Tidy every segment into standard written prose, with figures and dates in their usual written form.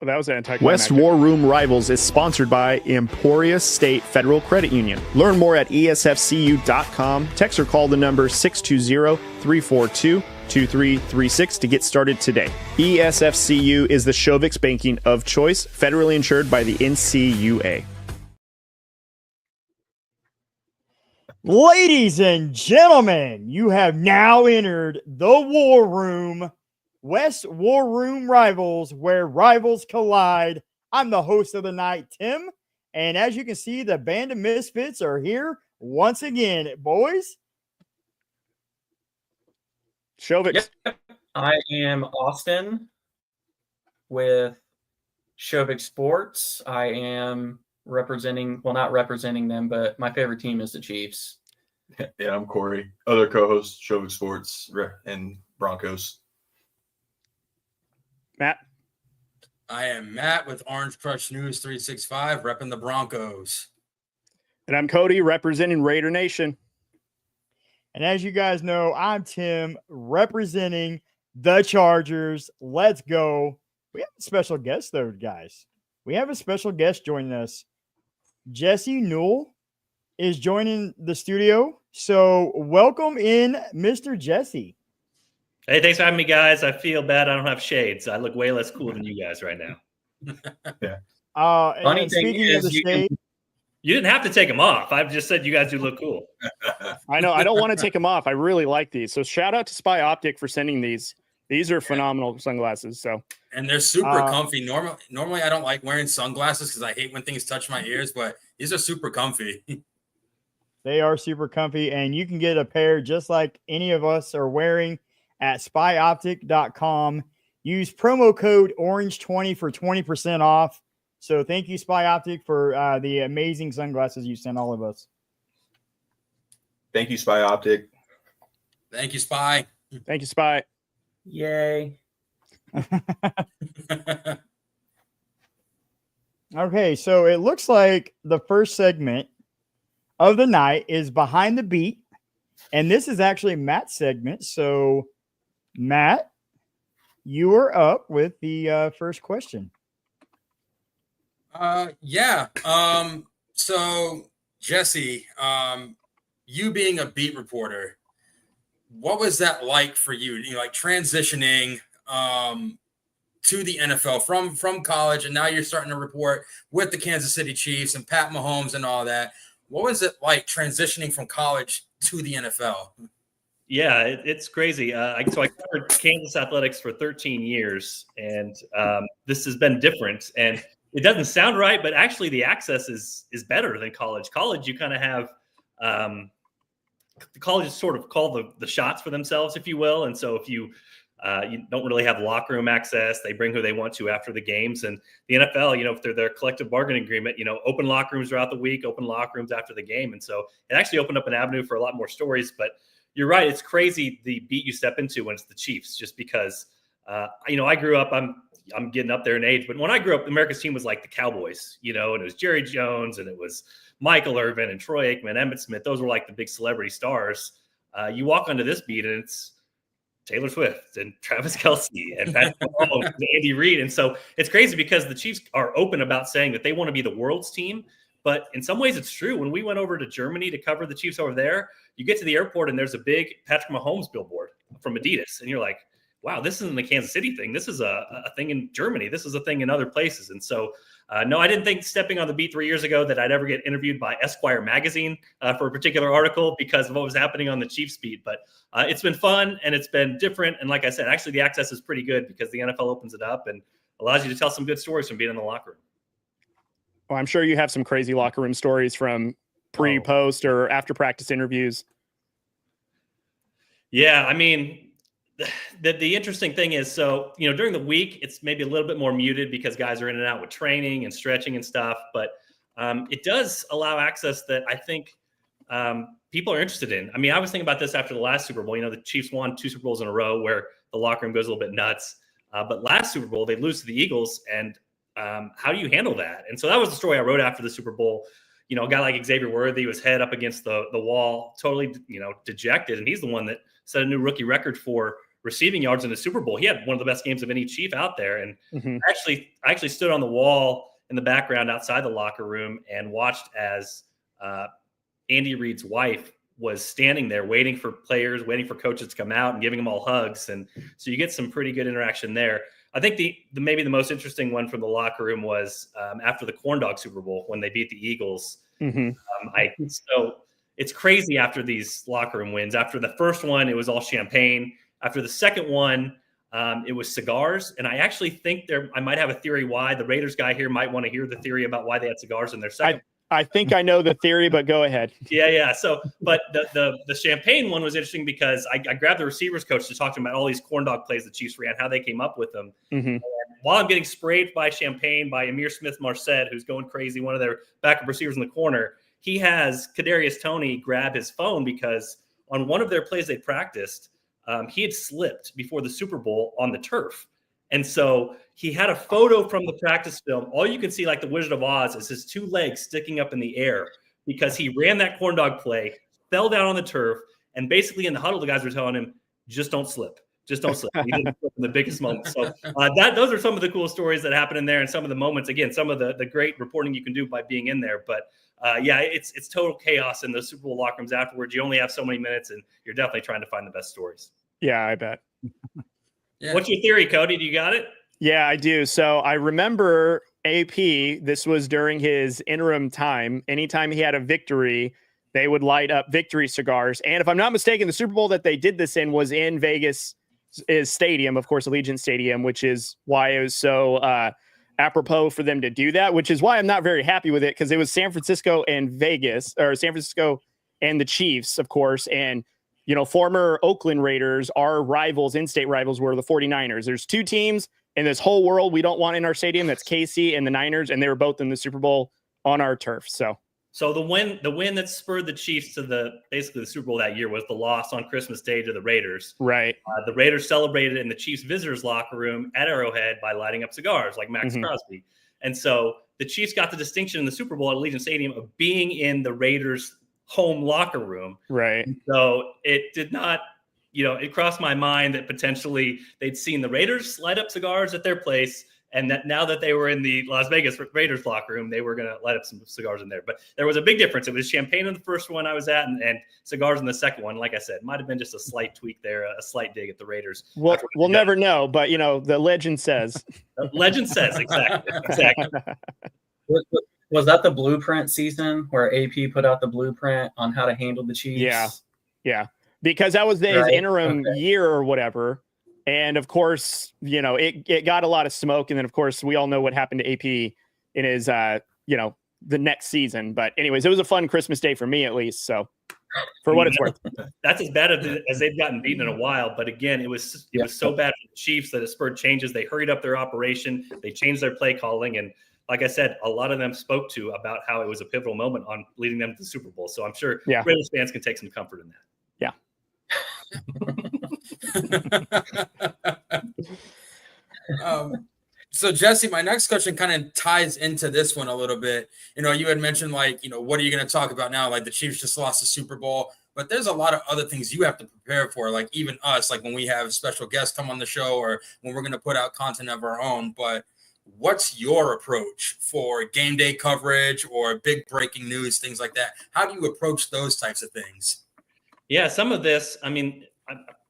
Well, that was anticlimactic. West War Room Rivals is sponsored by Emporia State Federal Credit Union. Learn more at esfcu.com. Text or call the number 620-342-2336 to get started today. ESFCU is the Shovix banking of choice, federally insured by the NCUA. Ladies and gentlemen, you have now entered the War Room, West War Room Rivals, where rivals collide. I'm the host of the night, Tim, and as you can see, the band of misfits are here once again, boys. Shovix. Yep. I am Austin with Shovix Sports. I am representing, well, not representing them, but my favorite team is the Chiefs. Yeah, I'm Corey, other co-host, Shovix Sports and Broncos. Matt. I am Matt with Orange Crush News 365, repping the Broncos. And I'm Cody, representing Raider Nation. And as you guys know, I'm Tim, representing the Chargers. Let's go. We have a special guest, though, guys. We have a special guest joining us. Jesse Newell is joining the studio. So welcome in, Mr. Jesse. Hey, thanks for having me, guys. I feel bad I don't have shades. I look way less cool than you guys right now. Yeah. Funny thing is, you didn't have to take them off. I've just said you guys do look cool. I know. I don't want to take them off. I really like these. So shout out to Spy Optic for sending these. These are phenomenal sunglasses. So, and they're super comfy. Normally, I don't like wearing sunglasses because I hate when things touch my ears, but these are super comfy. They are super comfy, and you can get a pair just like any of us are wearing at spyoptic.com. Use promo code ORANGE20 for 20% off. So thank you, Spy Optic, for the amazing sunglasses you sent all of us. Thank you, Spy Optic. Thank you, Spy. Thank you, Spy. Yay. Okay, so it looks like the first segment of the night is Behind the Beat, and this is actually Matt's segment. So, Matt, you are up with the first question. Yeah. So, Jesse, you being a beat reporter, what was that like for you? You know, like transitioning to the NFL from college, and now you're starting to report with the Kansas City Chiefs and Pat Mahomes and all that. What was it like transitioning from college to the NFL? Yeah, it's crazy. So I covered Kansas athletics for 13 years, and this has been different. And it doesn't sound right, but actually the access is better than college. College, you kind of have the colleges sort of call the shots for themselves, if you will. And so if you don't really have locker room access, they bring who they want to after the games. And the NFL, if they're their collective bargaining agreement, open locker rooms throughout the week, open locker rooms after the game. And so it actually opened up an avenue for a lot more stories. But you're right. It's crazy the beat you step into when it's the Chiefs, just because, I grew up, I'm getting up there in age, but when I grew up, America's team was like the Cowboys, and it was Jerry Jones and it was Michael Irvin and Troy Aikman, Emmitt Smith. Those were like the big celebrity stars. You walk onto this beat and it's Taylor Swift and Travis Kelce and Patrick Mahomes and Andy Reid. And so it's crazy because the Chiefs are open about saying that they want to be the world's team. But in some ways it's true. When we went over to Germany to cover the Chiefs over there, you get to the airport and there's a big Patrick Mahomes billboard from Adidas. And you're like, wow, this isn't a Kansas City thing. This is a thing in Germany. This is a thing in other places. And so, no, I didn't think stepping on the beat 3 years ago that I'd ever get interviewed by Esquire magazine for a particular article because of what was happening on the Chiefs beat. But it's been fun and it's been different. And like I said, actually the access is pretty good because the NFL opens it up and allows you to tell some good stories from being in the locker room. Well, I'm sure you have some crazy locker room stories from pre-post or after practice interviews. Yeah, I mean, the interesting thing is, so, during the week, it's maybe a little bit more muted because guys are in and out with training and stretching and stuff. But it does allow access that I think people are interested in. I mean, I was thinking about this after the last Super Bowl. The Chiefs won 2 Super Bowls in a row where the locker room goes a little bit nuts. But last Super Bowl, they lose to the Eagles. And how do you handle that? And so that was the story I wrote after the Super Bowl. A guy like Xavier Worthy was head up against the wall, totally, dejected. And he's the one that set a new rookie record for receiving yards in the Super Bowl. He had one of the best games of any Chief out there. And Mm-hmm. I actually stood on the wall in the background outside the locker room and watched as Andy Reid's wife was standing there waiting for players, waiting for coaches to come out and giving them all hugs. And so you get some pretty good interaction there. I think the maybe the most interesting one from the locker room was after the Corn Dog Super Bowl when they beat the Eagles. Mm-hmm. So it's crazy after these locker room wins. After the first one, it was all champagne. After the second one, it was cigars. And I actually think I might have a theory why. The Raiders guy here might want to hear the theory about why they had cigars in their second. I think I know the theory, but go ahead. Yeah. So, but the champagne one was interesting because I grabbed the receivers coach to talk to him about all these corn dog plays the Chiefs ran, how they came up with them. Mm-hmm. And while I'm getting sprayed by champagne by Amir Smith-Marset, who's going crazy, one of their backup receivers in the corner, he has Kadarius Toney grab his phone because on one of their plays they practiced, he had slipped before the Super Bowl on the turf. And so he had a photo from the practice film. All you can see, like the Wizard of Oz, is his two legs sticking up in the air because he ran that corn dog play, fell down on the turf, and basically in the huddle, the guys were telling him, just don't slip. Just don't slip. He didn't slip in the biggest moment. So those are some of the cool stories that happen in there and some of the moments, again, some of the great reporting you can do by being in there. But it's total chaos in the Super Bowl locker rooms afterwards. You only have so many minutes, and you're definitely trying to find the best stories. Yeah, I bet. Yeah. What's your theory, Cody? Do you got it? Yeah, I do. So I remember AP, this was during his interim time. Anytime he had a victory, they would light up victory cigars. And if I'm not mistaken, the Super Bowl that they did this in was in Vegas' stadium, of course, Allegiant Stadium, which is why it was so apropos for them to do that, which is why I'm not very happy with it, because it was San Francisco and Vegas, or San Francisco and the Chiefs, of course. And former Oakland Raiders, our rivals, in-state rivals, were the 49ers. There's two teams in this whole world we don't want in our stadium. That's KC and the Niners, and they were both in the Super Bowl on our turf. So the win that spurred the Chiefs to basically the Super Bowl that year was the loss on Christmas Day to the Raiders. Right. The Raiders celebrated in the Chiefs visitors locker room at Arrowhead by lighting up cigars like Max Crosby. And so the Chiefs got the distinction in the Super Bowl at Allegiant Stadium of being in the Raiders' home locker room. Right. So it did not, it crossed my mind that potentially they'd seen the Raiders light up cigars at their place, and that now that they were in the Las Vegas Raiders locker room, they were going to light up some cigars in there. But there was a big difference. It was champagne in the first one I was at and cigars in the second one. Like I said, might have been just a slight tweak there, a slight dig at the Raiders. We'll never know, but the legend says. The legend says, exactly. Was that the blueprint season where AP put out the blueprint on how to handle the Chiefs? Yeah. Because that was his interim year or whatever. And of course, it got a lot of smoke. And then of course, we all know what happened to AP in his, the next season. But anyways, it was a fun Christmas day for me, at least. So for what it's worth. That's as bad as they've gotten beaten in a while. But again, it was so bad for the Chiefs that it spurred changes. They hurried up their operation. They changed their play calling. And like I said, a lot of them spoke to about how it was a pivotal moment on leading them to the Super Bowl. So I'm sure Raiders fans can take some comfort in that. Yeah. So Jesse, my next question kind of ties into this one a little bit. You had mentioned what are you going to talk about now? Like the Chiefs just lost the Super Bowl, but there's a lot of other things you have to prepare for. Like even us, like when we have special guests come on the show or when we're going to put out content of our own. But what's your approach for game day coverage or big breaking news, things like that? How do you approach those types of things? Yeah, some of this, I've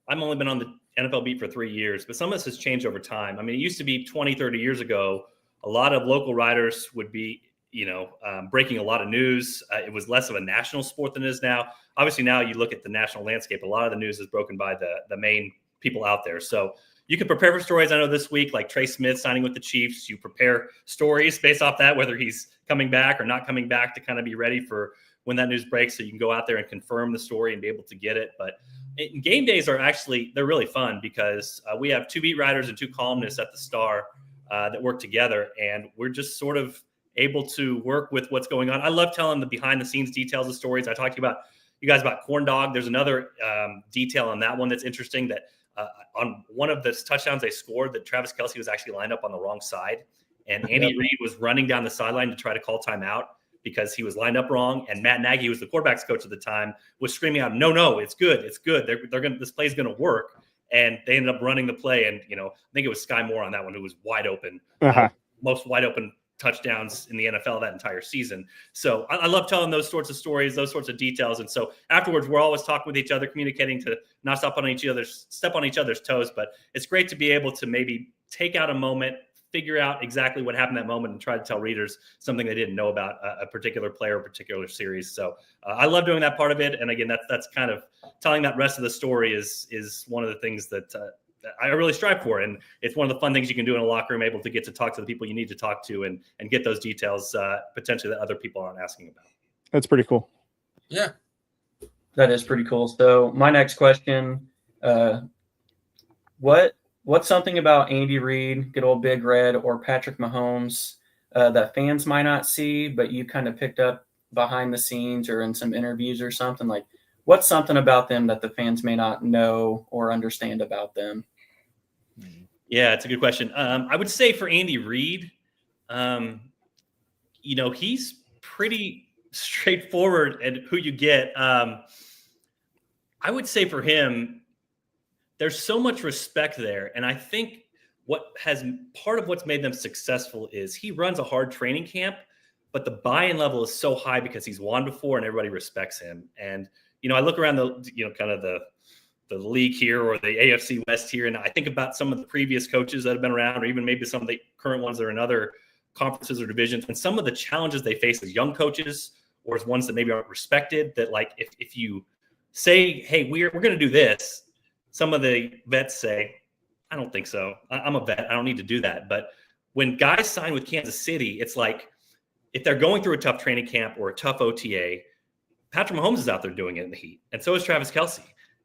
only been on the NFL beat for 3 years, but some of this has changed over time. It used to be 20, 30 years ago, a lot of local writers would be, breaking a lot of news. It was less of a national sport than it is now. Obviously, now you look at the national landscape, a lot of the news is broken by the main people out there. So you can prepare for stories. I know this week, like Trey Smith signing with the Chiefs, you prepare stories based off that, whether he's coming back or not coming back, to kind of be ready for when that news breaks, so you can go out there and confirm the story and be able to get it. But game days they're really fun because we have 2 beat writers and 2 columnists at the Star that work together, and we're just sort of able to work with what's going on. I love telling the behind the scenes details of stories. I talked to you guys about Corn Dog. There's another detail on that one that's interesting, that on one of the touchdowns they scored, that Travis Kelce was actually lined up on the wrong side, and Andy Reid was running down the sideline to try to call timeout because he was lined up wrong. And Matt Nagy, who was the quarterback's coach at the time, was screaming out, no, it's good. This play's going to work. and they ended up running the play. And, I think it was Sky Moore on that one who was wide open, most wide open touchdowns in the NFL that entire season. So I love telling those sorts of stories, those sorts of details. And so afterwards, we're always talking with each other, communicating to not step on each other's toes. But it's great to be able to maybe take out a moment, figure out exactly what happened that moment, and try to tell readers something they didn't know about a particular player or particular series. So I love doing that part of it. And again, that's kind of telling that rest of the story is one of the things that I really strive for. And it's one of the fun things you can do in a locker room, able to get to talk to the people you need to talk to and get those details potentially that other people aren't asking about. That's pretty cool. Yeah. That is pretty cool. So my next question, what's something about Andy Reid, good old Big Red, or Patrick Mahomes that fans might not see, but you kind of picked up behind the scenes or in some interviews or something? Like, what's something about them that the fans may not know or understand about them? Yeah, it's a good question. I would say for Andy Reid, he's pretty straightforward at who you get. I would say for him, there's so much respect there. And I think part of what's made them successful is he runs a hard training camp, but the buy-in level is so high because he's won before and everybody respects him. And, I look around the league here or the AFC West here, and I think about some of the previous coaches that have been around, or even maybe some of the current ones that are in other conferences or divisions, and some of the challenges they face as young coaches or as ones that maybe aren't respected, that like if you say, hey, we're going to do this, some of the vets say, I don't think so. I'm a vet. I don't need to do that. But when guys sign with Kansas City, it's like if they're going through a tough training camp or a tough OTA, Patrick Mahomes is out there doing it in the heat. And so is Travis Kelce.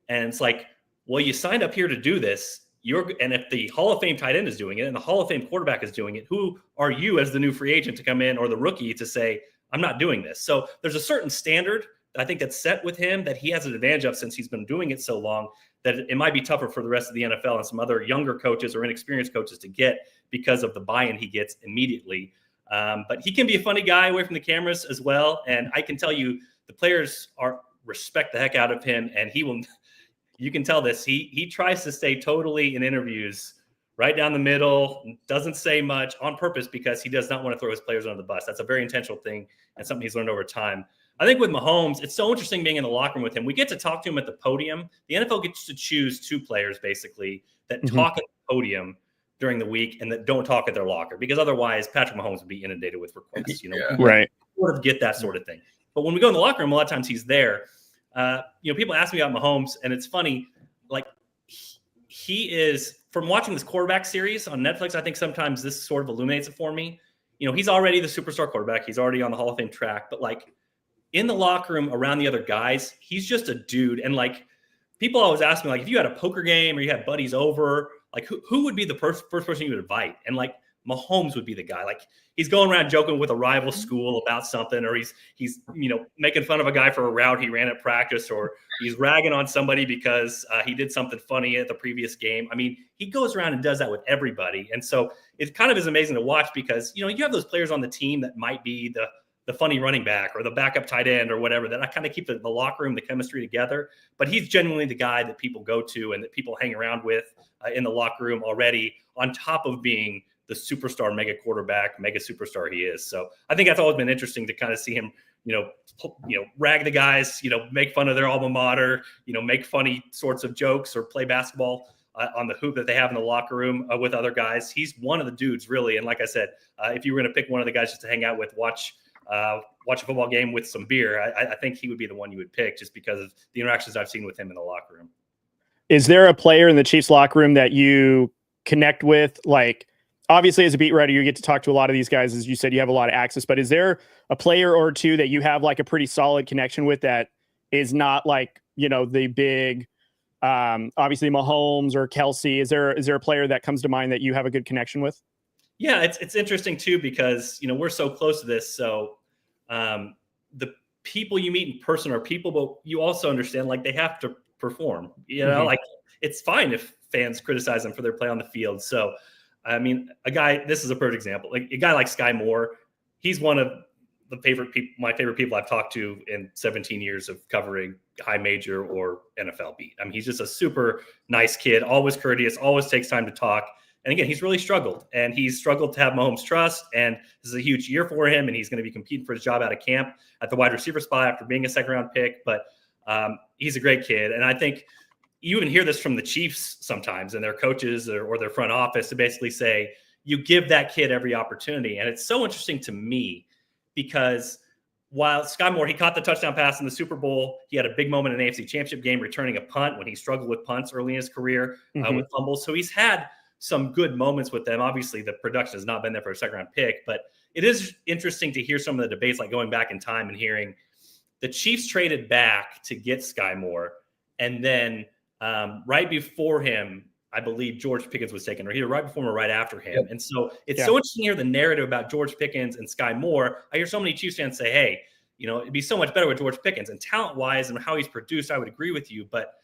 And it's like, well, you signed up here to do this. And if the Hall of Fame tight end is doing it and the Hall of Fame quarterback is doing it, who are you as the new free agent to come in, or the rookie to say, I'm not doing this? So there's a certain standard that I think that's set with him that he has an advantage of since he's been doing it so long, that it might be tougher for the rest of the NFL and some other younger coaches or inexperienced coaches to get because of the buy-in he gets immediately. But he can be a funny guy away from the cameras as well. And I can tell you, the players respect the heck out of him, and he will. You can tell this. He tries to stay totally in interviews right down the middle, doesn't say much on purpose because he does not want to throw his players under the bus. That's a very intentional thing and something he's learned over time. I think with Mahomes, it's so interesting being in the locker room with him. We get to talk to him at the podium. The NFL gets to choose two players basically that talk at the podium during the week and that don't talk at their locker, because otherwise Patrick Mahomes would be inundated with requests. Right. Sort of get that sort of thing. But when we go in the locker room, a lot of times he's there. People ask me about Mahomes, and it's funny. Like he is, from watching this quarterback series on Netflix, I think sometimes this sort of illuminates it for me. He's already the superstar quarterback. He's already on the Hall of Fame track. But like in the locker room around the other guys, he's just a dude. And like people always ask me, like, if you had a poker game or you had buddies over, like who would be the first person you would invite? And like Mahomes would be the guy. Like he's going around joking with a rival school about something, or he's making fun of a guy for a route he ran at practice, or he's ragging on somebody because he did something funny at the previous game. I mean, he goes around and does that with everybody. And so it kind of is amazing to watch because, you have those players on the team that might be the funny running back or the backup tight end or whatever, that I kind of keep the locker room, the chemistry together. But he's genuinely the guy that people go to and that people hang around with in the locker room already, on top of being the superstar, mega quarterback, mega superstar he is. So I think that's always been interesting to kind of see him, rag the guys, make fun of their alma mater, make funny sorts of jokes or play basketball on the hoop that they have in the locker room with other guys. He's one of the dudes, really. And like I said, if you were going to pick one of the guys just to hang out with, watch a football game with some beer, I think he would be the one you would pick, just because of the interactions I've seen with him in the locker room. Is there a player in the Chiefs locker room that you connect with? Like, obviously as a beat writer, you get to talk to a lot of these guys. As you said, you have a lot of access, but is there a player or two that you have like a pretty solid connection with that is not like, the big, obviously Mahomes or Kelce? Is there a player that comes to mind that you have a good connection with? Yeah, it's interesting too, because, we're so close to this. So the people you meet in person are people, but you also understand, like, they have to perform, like it's fine if fans criticize them for their play on the field. So, I mean, this is a perfect example. Like a guy like Sky Moore, he's one of my favorite people I've talked to in 17 years of covering high major or NFL beat. I mean, he's just a super nice kid, always courteous, always takes time to talk. And again, he's really struggled, and he's struggled to have Mahomes' trust. And this is a huge year for him, and he's going to be competing for his job out of camp at the wide receiver spot after being a second-round pick. But he's a great kid, and I think you even hear this from the Chiefs sometimes and their coaches or their front office to basically say, you give that kid every opportunity. And it's so interesting to me because while Sky Moore, he caught the touchdown pass in the Super Bowl, he had a big moment in an AFC Championship game returning a punt when he struggled with punts early in his career with fumbles. So he's had some good moments with them. Obviously, the production has not been there for a second-round pick, but it is interesting to hear some of the debates, like going back in time and hearing the Chiefs traded back to get Sky Moore, and then right before him, I believe George Pickens was taken, or either right before him or right after him. Yep. And so it's so interesting to hear the narrative about George Pickens and Sky Moore. I hear so many Chiefs fans say, hey, you know, it'd be so much better with George Pickens. And talent-wise and how he's produced, I would agree with you. But,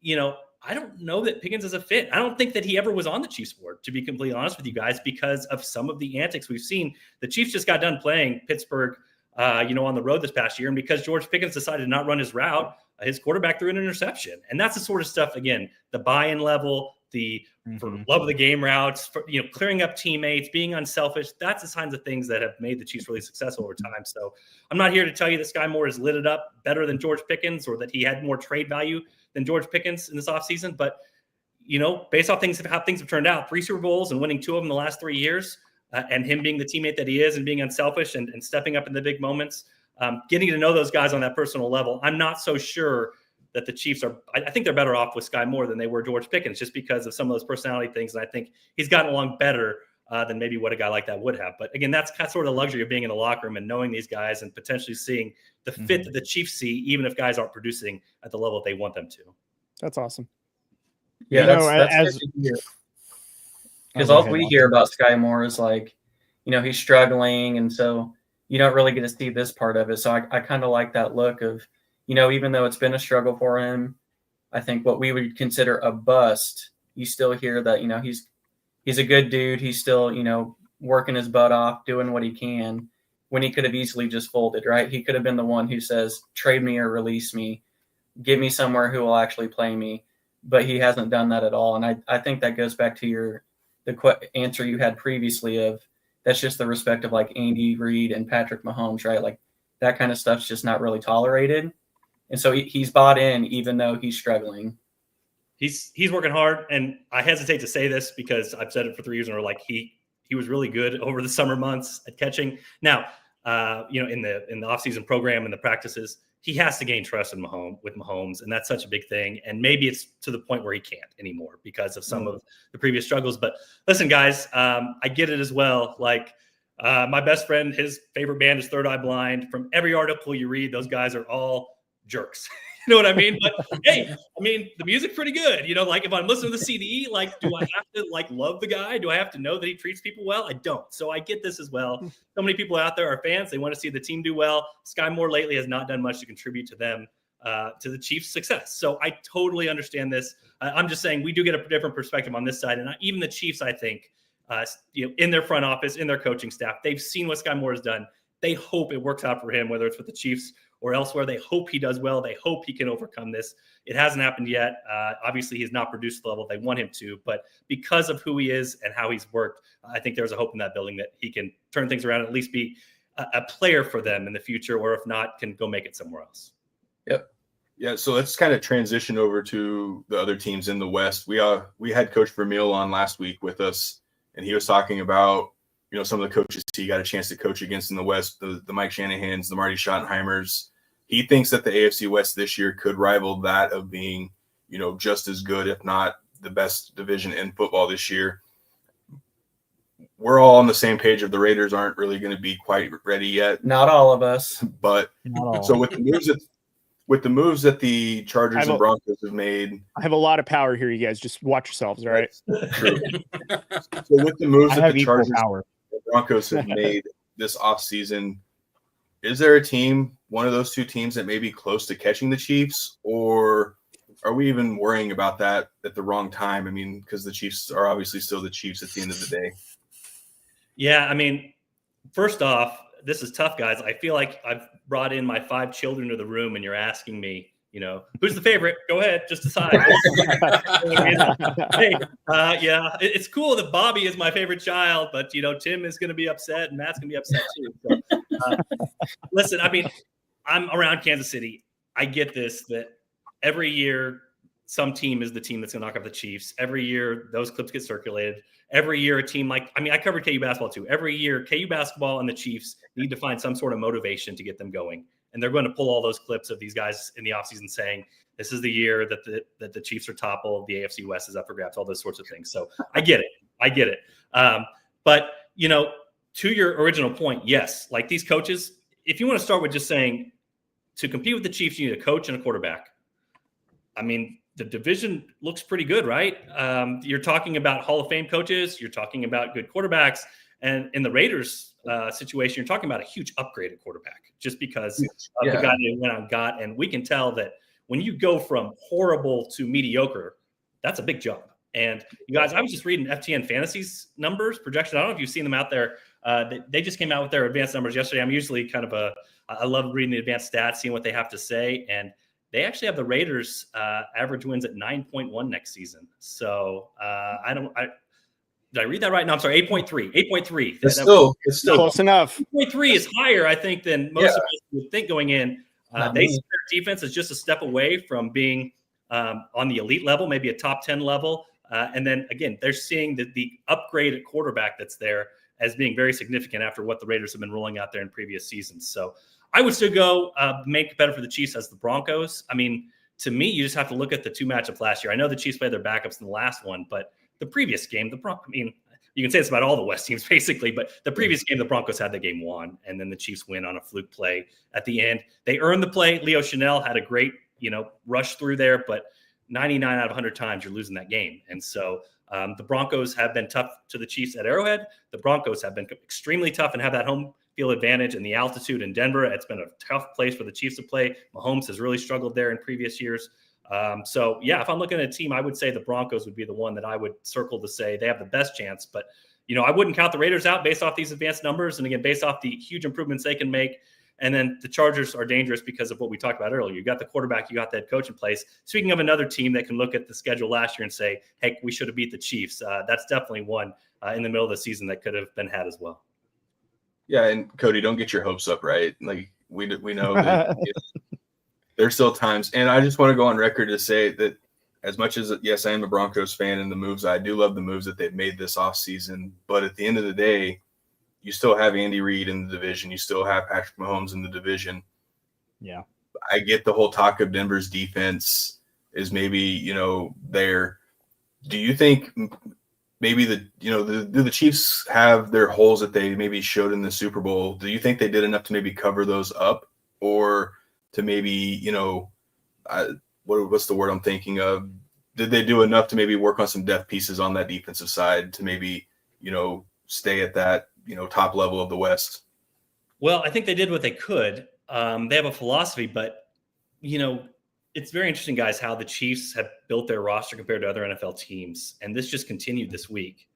you know, I don't know that Pickens is a fit. I don't think that he ever was on the Chiefs board, to be completely honest with you guys, because of some of the antics we've seen. The Chiefs just got done playing Pittsburgh, on the road this past year. And because George Pickens decided to not run his route, his quarterback threw an interception. And that's the sort of stuff, again, the buy-in level, the for love of the game routes, for, you know, clearing up teammates, being unselfish. That's the kinds of things that have made the Chiefs really successful over time. So I'm not here to tell you that Sky Moore has lit it up better than George Pickens or that he had more trade value than George Pickens in this offseason. But, you know, based off how things have turned out, 3 Super Bowls and winning 2 of them in the last 3 years, and him being the teammate that he is and being unselfish and stepping up in the big moments, getting to know those guys on that personal level, I'm not so sure that the Chiefs are – I think they're better off with Sky Moore than they were George Pickens just because of some of those personality things. And I think he's gotten along better than maybe what a guy like that would have. But, again, that's kind of sort of the luxury of being in the locker room and knowing these guys and potentially seeing the fit that the Chiefs see, even if guys aren't producing at the level they want them to. That's awesome. Yeah, that's because all we hear about Sky Moore is like, you know, he's struggling, and so you don't really get to see this part of it. So I kind of like that look of, you know, even though it's been a struggle for him, I think what we would consider a bust, you still hear that, you know, he's a good dude. He's still, you know, working his butt off, doing what he can when he could have easily just folded, right? He could have been the one who says, trade me or release me, give me somewhere who will actually play me. But he hasn't done that at all. And I think that goes back to the answer you had previously of that's just the respect of like Andy Reid and Patrick Mahomes, right? Like that kind of stuff's just not really tolerated. And so he's bought in, even though he's struggling. He's working hard, and I hesitate to say this because I've said it for 3 years in a row. Like he was really good over the summer months at catching. Now, you know, in the offseason program and the practices, he has to gain trust with Mahomes, and that's such a big thing. And maybe it's to the point where he can't anymore because of some of the previous struggles. But listen, guys, I get it as well. Like my best friend, his favorite band is Third Eye Blind. From every article you read, those guys are all jerks. You know what I mean? But hey, I mean, the music's pretty good. You know, like if I'm listening to the CD, like, do I have to like love the guy? Do I have to know that he treats people well? I don't. So I get this as well. So many people out there are fans. They want to see the team do well. Sky Moore lately has not done much to contribute to them, to the Chiefs' success. So I totally understand this. I'm just saying we do get a different perspective on this side. And even the Chiefs, I think, you know, in their front office, in their coaching staff, they've seen what Sky Moore has done. They hope it works out for him, whether it's with the Chiefs or elsewhere. They hope he does well. They hope he can overcome this. It hasn't happened yet. Obviously, he's not produced the level they want him to, but because of who he is and how he's worked, I think there's a hope in that building that he can turn things around and at least be a player for them in the future, or if not, can go make it somewhere else. Yep. Yeah, so let's kind of transition over to the other teams in the West. We had Coach Vermeil on last week with us, and he was talking about, you know, some of the coaches he got a chance to coach against in the West, the Mike Shanahans, the Marty Schottenheimers. He thinks that the AFC West this year could rival that of being, you know, just as good, if not the best division in football this year. We're all on the same page of the Raiders aren't really going to be quite ready yet. Not all of us. But so with the moves that the Chargers and Broncos have made. I have a lot of power here, you guys. Just watch yourselves, all right? True. So with the moves that the Chargers and Broncos have made this offseason, is there a team, one of those two teams, that may be close to catching the Chiefs, or are we even worrying about that at the wrong time? I mean, because the Chiefs are obviously still the Chiefs at the end of the day. Yeah, I mean, first off, this is tough, guys. I feel like I've brought in my 5 children to the room, and you're asking me, Who's the favorite? Go ahead, just decide. Hey, it's cool that Bobby is my favorite child, but Tim is going to be upset and Matt's going to be upset too. So, listen, I mean, I'm around Kansas City. I get this, that every year some team is the team that's going to knock off the Chiefs. Every year those clips get circulated. Every year a team I covered KU basketball too. Every year KU basketball and the Chiefs need to find some sort of motivation to get them going. And they're going to pull all those clips of these guys in the offseason saying, this is the year that the Chiefs are toppled, the AFC West is up for grabs, all those sorts of things. So I get it. But, to your original point, yes, like these coaches, if you want to start with just saying to compete with the Chiefs, you need a coach and a quarterback. I mean, the division looks pretty good, right? You're talking about Hall of Fame coaches. You're talking about good quarterbacks. And in the Raiders situation, you're talking about a huge upgraded quarterback just because of the guy they went out and got. And we can tell that when you go from horrible to mediocre, that's a big jump. And you guys, I was just reading FTN Fantasy's numbers, projection. I don't know if you've seen them out there. They just came out with their advanced numbers yesterday. I'm usually I love reading the advanced stats, seeing what they have to say. And they actually have the Raiders average wins at 9.1 next season. So did I read that right? No, I'm sorry, 8.3. 8.3. It's still close enough. 8.3 is higher, I think, than most of us would think going in. They see their defense is just a step away from being on the elite level, maybe a top 10 level. And then, again, they're seeing the upgraded quarterback that's there as being very significant after what the Raiders have been rolling out there in previous seasons. So I would still go make it better for the Chiefs as the Broncos. I mean, to me, you just have to look at the two matchups last year. I know the Chiefs played their backups in the last one, but the previous game, you can say this about all the West teams basically, but the previous game, the Broncos had the game won, and then the Chiefs win on a fluke play at the end. They earned the play. Leo Chanel had a great, rush through there, but 99 out of 100 times you're losing that game. And so the Broncos have been tough to the Chiefs at Arrowhead. The Broncos have been extremely tough and have that home field advantage and the altitude in Denver. It's been a tough place for the Chiefs to play. Mahomes has really struggled there in previous years. If I'm looking at a team, I would say the Broncos would be the one that I would circle to say they have the best chance. But, I wouldn't count the Raiders out based off these advanced numbers. And again, based off the huge improvements they can make. And then the Chargers are dangerous because of what we talked about earlier. You got the quarterback, you got that coach in place. Speaking of another team that can look at the schedule last year and say, hey, we should have beat the Chiefs. That's definitely one in the middle of the season that could have been had as well. Yeah, and Cody, don't get your hopes up, right? Like we know that there's still times, and I just want to go on record to say that as much as, yes, I am a Broncos fan and I do love the moves that they've made this offseason, but at the end of the day, you still have Andy Reid in the division. You still have Patrick Mahomes in the division. Yeah. I get the whole talk of Denver's defense is maybe, there. Do you think maybe do the Chiefs have their holes that they maybe showed in the Super Bowl? Do you think they did enough to maybe cover those up, or to maybe, what's the word I'm thinking of? Did they do enough to maybe work on some depth pieces on that defensive side to maybe, stay at that, top level of the West? Well, I think they did what they could. They have a philosophy, but, it's very interesting, guys, how the Chiefs have built their roster compared to other NFL teams. And this just continued this week.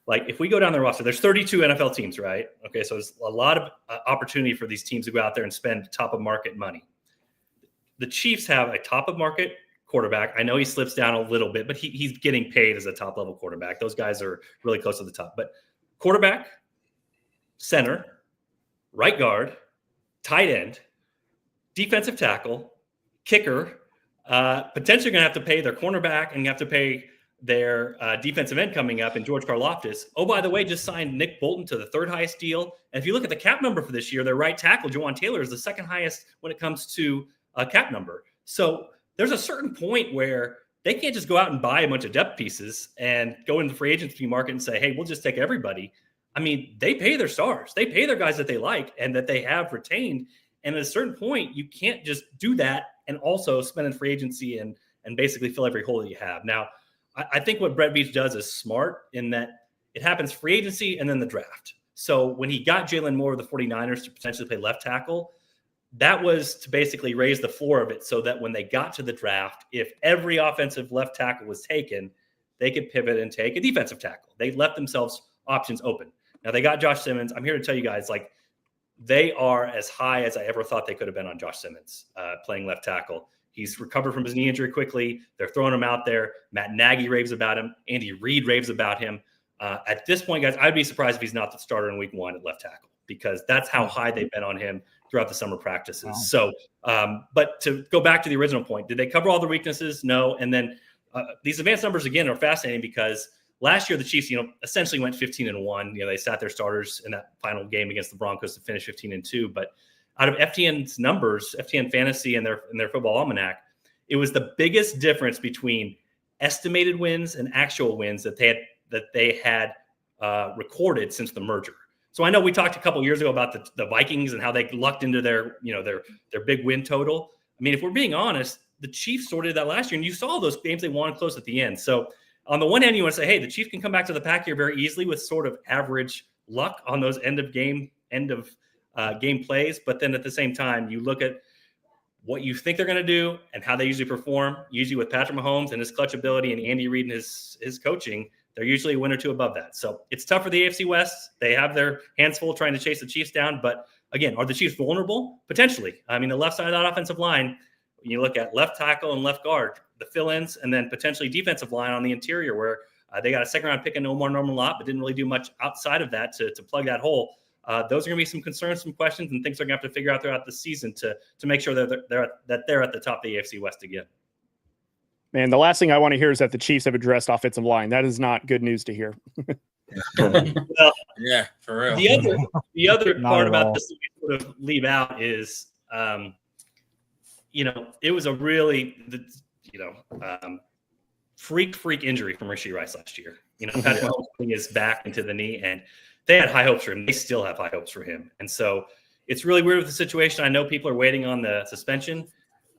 Like, if we go down their roster, there's 32 NFL teams, right? Okay, so there's a lot of opportunity for these teams to go out there and spend top-of-market money. The Chiefs have a top-of-market quarterback. I know he slips down a little bit, but he's getting paid as a top-level quarterback. Those guys are really close to the top. But quarterback, center, right guard, tight end, defensive tackle, kicker, potentially going to have to pay their cornerback and have to pay their defensive end coming up in George Karlaftis. Oh, by the way, just signed Nick Bolton to the third highest deal. And if you look at the cap number for this year, their right tackle, Jawan Taylor, is the second highest when it comes to cap number. So there's a certain point where they can't just go out and buy a bunch of depth pieces and go into the free agency market and say, hey, we'll just take everybody. I mean, they pay their stars. They pay their guys that they like and that they have retained. And at a certain point, you can't just do that and also spend in free agency and basically fill every hole that you have. Now, I think what Brett Veach does is smart in that it happens free agency and then the draft. So when he got Jalen Moore of the 49ers to potentially play left tackle, that was to basically raise the floor of it so that when they got to the draft, if every offensive left tackle was taken, they could pivot and take a defensive tackle. They left themselves options open. Now, they got Josh Simmons. I'm here to tell you guys, they are as high as I ever thought they could have been on Josh Simmons playing left tackle. He's recovered from his knee injury quickly. They're throwing him out there. Matt Nagy raves about him. Andy Reid raves about him. At this point, guys, I'd be surprised if he's not the starter in week 1 at left tackle, because that's how high they've been on him throughout the summer practices. Wow. So, but to go back to the original point, did they cover all the weaknesses? No. And then these advanced numbers, again, are fascinating because last year the Chiefs, essentially went 15-1. They sat their starters in that final game against the Broncos to finish 15-2. But out of FTN's numbers, FTN Fantasy and their football almanac, it was the biggest difference between estimated wins and actual wins that they had recorded since the merger. So I know we talked a couple of years ago about the Vikings and how they lucked into their big win total. I mean, if we're being honest, the Chiefs sort of did that last year, and you saw those games they won close at the end. So on the one hand, you want to say, hey, the Chiefs can come back to the pack here very easily with sort of average luck on those end of game plays. But then at the same time, you look at what you think they're going to do and how they usually perform. Usually with Patrick Mahomes and his clutch ability and Andy Reid and his coaching, they're usually a win or two above that. So it's tough for the AFC West. They have their hands full trying to chase the Chiefs down. But again, are the Chiefs vulnerable? Potentially. I mean, the left side of that offensive line, when you look at left tackle and left guard, the fill-ins, and then potentially defensive line on the interior where they got a second-round pick in Omar Norman-Lott, but didn't really do much outside of that to plug that hole. Those are going to be some concerns, some questions, and things they're going to have to figure out throughout the season to make sure that they're at the top of the AFC West again. Man, the last thing I want to hear is that the Chiefs have addressed offensive line. That is not good news to hear. Well, yeah, for real. The other part about this that we sort of leave out is, it was a really, freak injury from Rashee Rice last year. Patrick Mahomes putting his back into the knee, and they had high hopes for him. They still have high hopes for him. And so it's really weird with the situation. I know people are waiting on the suspension.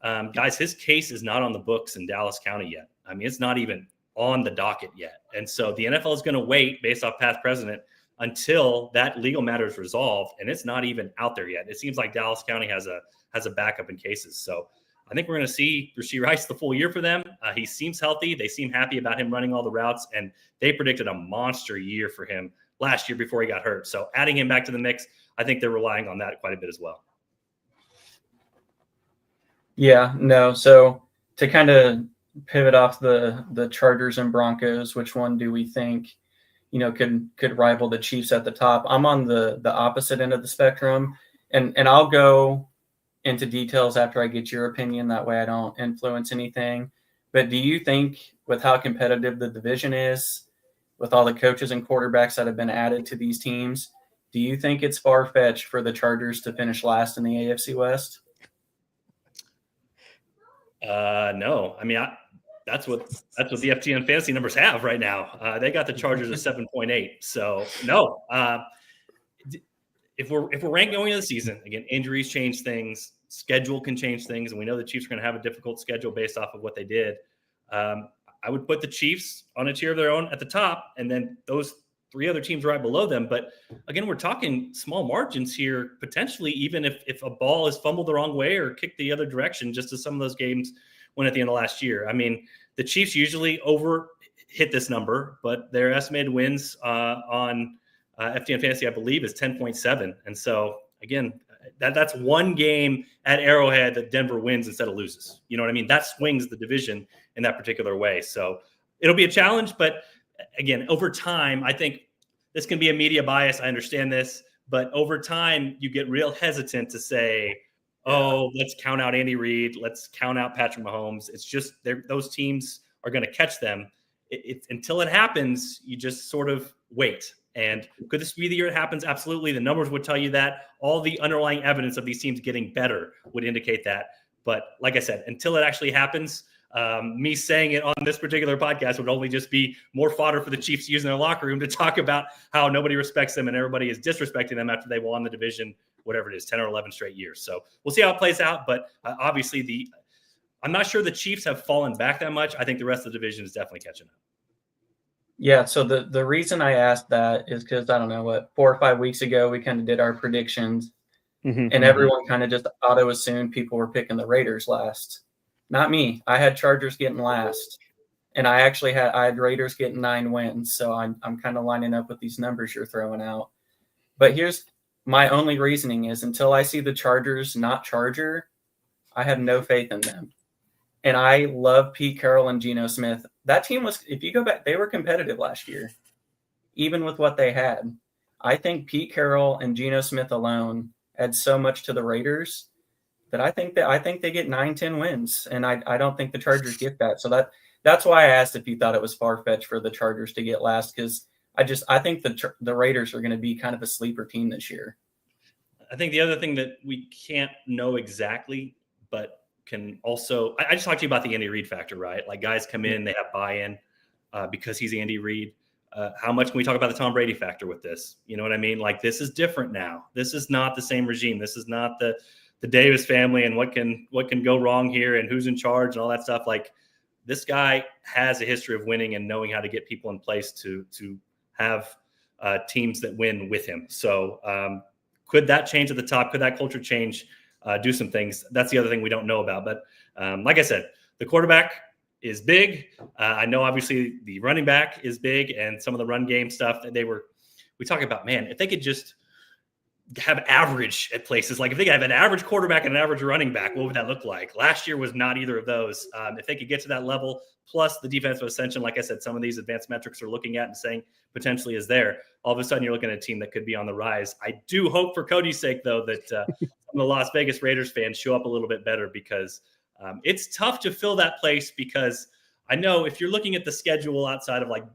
Guys, his case is not on the books in Dallas County yet. I mean, it's not even on the docket yet. And so the NFL is going to wait based off past precedent until that legal matter is resolved. And it's not even out there yet. It seems like Dallas County has a backup in cases. So I think we're going to see Rashee Rice the full year for them. He seems healthy. They seem happy about him running all the routes, and they predicted a monster year for him last year before he got hurt. So adding him back to the mix, I think they're relying on that quite a bit as well. Yeah, no. So to kind of pivot off the Chargers and Broncos, which one do we think, could rival the Chiefs at the top? I'm on the opposite end of the spectrum, and I'll go into details after I get your opinion. That way I don't influence anything. But do you think, with how competitive the division is, with all the coaches and quarterbacks that have been added to these teams, do you think it's far-fetched for the Chargers to finish last in the AFC West? No. I mean, that's what the FTN fantasy numbers have right now. They got the Chargers at 7.8. So no. If we're ranked going into the season, again, injuries change things, schedule can change things, and we know the Chiefs are going to have a difficult schedule based off of what they did. I would put the Chiefs on a tier of their own at the top, and then those three other teams right below them. But again, we're talking small margins here, potentially, even if a ball is fumbled the wrong way or kicked the other direction, just as some of those games went at the end of last year. I mean, the Chiefs usually hit this number, but their estimated wins on FTN Fantasy, I believe, is 10.7. And so, again, that's one game at Arrowhead that Denver wins instead of loses. You know what I mean? That swings the division in that particular way. So it'll be a challenge, but again, over time, I think this can be a media bias. I understand this, but over time, you get real hesitant to say, oh, let's count out Andy Reid. Let's count out Patrick Mahomes. It's just those teams are going to catch them. Until it happens, you just sort of wait. And could this be the year it happens? Absolutely. The numbers would tell you that. All the underlying evidence of these teams getting better would indicate that. But like I said, until it actually happens, me saying it on this particular podcast would only just be more fodder for the Chiefs using their locker room to talk about how nobody respects them and everybody is disrespecting them after they won the division, whatever it is, 10 or 11 straight years. So we'll see how it plays out. But obviously, I'm not sure the Chiefs have fallen back that much. I think the rest of the division is definitely catching up. Yeah, so the reason I asked that is because, 4 or 5 weeks ago, we kind of did our predictions, and everyone kind of just auto-assumed people were picking the Raiders last. Not me. I had Chargers getting last, and I had Raiders getting 9 wins, so I'm kind of lining up with these numbers you're throwing out. But here's my only reasoning is until I see the Chargers not Charger, I have no faith in them. And I love Pete Carroll and Geno Smith. That team was, if you go back, they were competitive last year, even with what they had. I think Pete Carroll and Geno Smith alone add so much to the Raiders that I think they get 9-10 wins. And I don't think the Chargers get that. So that's why I asked if you thought it was far-fetched for the Chargers to get last, because I think the Raiders are going to be kind of a sleeper team this year. I think the other thing that we can't know exactly, but can also, I just talked to you about the Andy Reid factor, right? Like guys come in, they have buy-in because he's Andy Reid. How much can we talk about the Tom Brady factor with this? You know what I mean? Like this is different now. This is not the same regime. This is not the Davis family and what can go wrong here and who's in charge and all that stuff. Like this guy has a history of winning and knowing how to get people in place to have teams that win with him. So could that change at the top? Could that culture change? Do some things? That's the other thing we don't know about. But like I said, the quarterback is big. I know obviously the running back is big, and some of the run game stuff that we talk about, man, if they could just have average at places, like if they could have an average quarterback and an average running back, what would that look like? Last year was not either of those. If they could get to that level, plus the defensive ascension, like I said, some of these advanced metrics are looking at and saying potentially is there. All of a sudden, you're looking at a team that could be on the rise. I do hope for Cody's sake, though, that some of the Las Vegas Raiders fans show up a little bit better, because it's tough to fill that place, because I know if you're looking at the schedule outside of like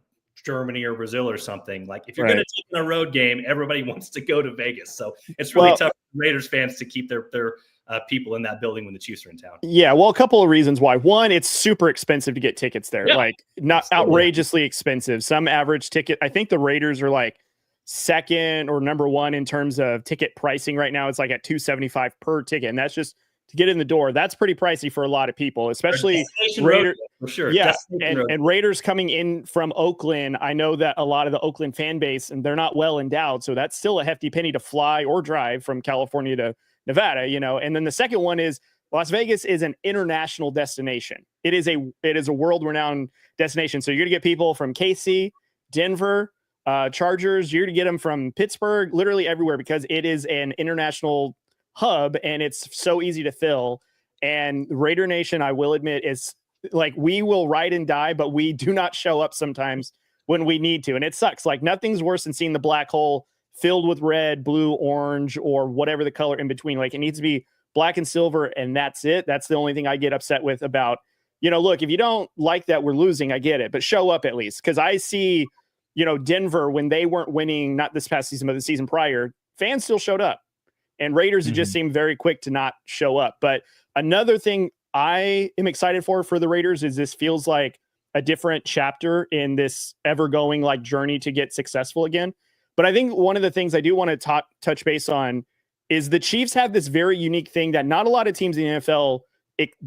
Germany or Brazil or something, like if you're going to take in a road game, everybody wants to go to Vegas. So it's really tough for Raiders fans to keep their people in that building when the Chiefs are in town. Yeah, well, a couple of reasons why. One, it's super expensive to get tickets there. Yeah. Like not outrageously expensive. Some average ticket, I think the Raiders are like second or number one in terms of ticket pricing right now. It's like at $275 per ticket, and that's just to get in the door. That's pretty pricey for a lot of people, especially Raiders. For sure. Yeah, and Raiders coming in from Oakland. I know that a lot of the Oakland fan base, and they're not well endowed, so that's still a hefty penny to fly or drive from California to Nevada, you know. And then the second one is Las Vegas is an international destination. It is a world-renowned destination. So you're gonna get people from KC, Denver, Chargers. You're gonna get them from Pittsburgh, literally everywhere, because it is an international hub and it's so easy to fill. And Raider Nation, I will admit, is like, we will ride and die, but we do not show up sometimes when we need to. And it sucks. Like nothing's worse than seeing the black hole filled with red, blue, orange, or whatever the color in between. Like it needs to be black and silver, and that's it. That's the only thing I get upset with about, you know, look, if you don't like that we're losing, I get it, but show up at least. Because I see, you know, Denver, when they weren't winning, not this past season, but the season prior, fans still showed up. And Raiders it just seemed very quick to not show up. But another thing I am excited for the Raiders is this feels like a different chapter in this ever-going like journey to get successful again. But I think one of the things I do want to touch base on is the Chiefs have this very unique thing that not a lot of teams in the NFL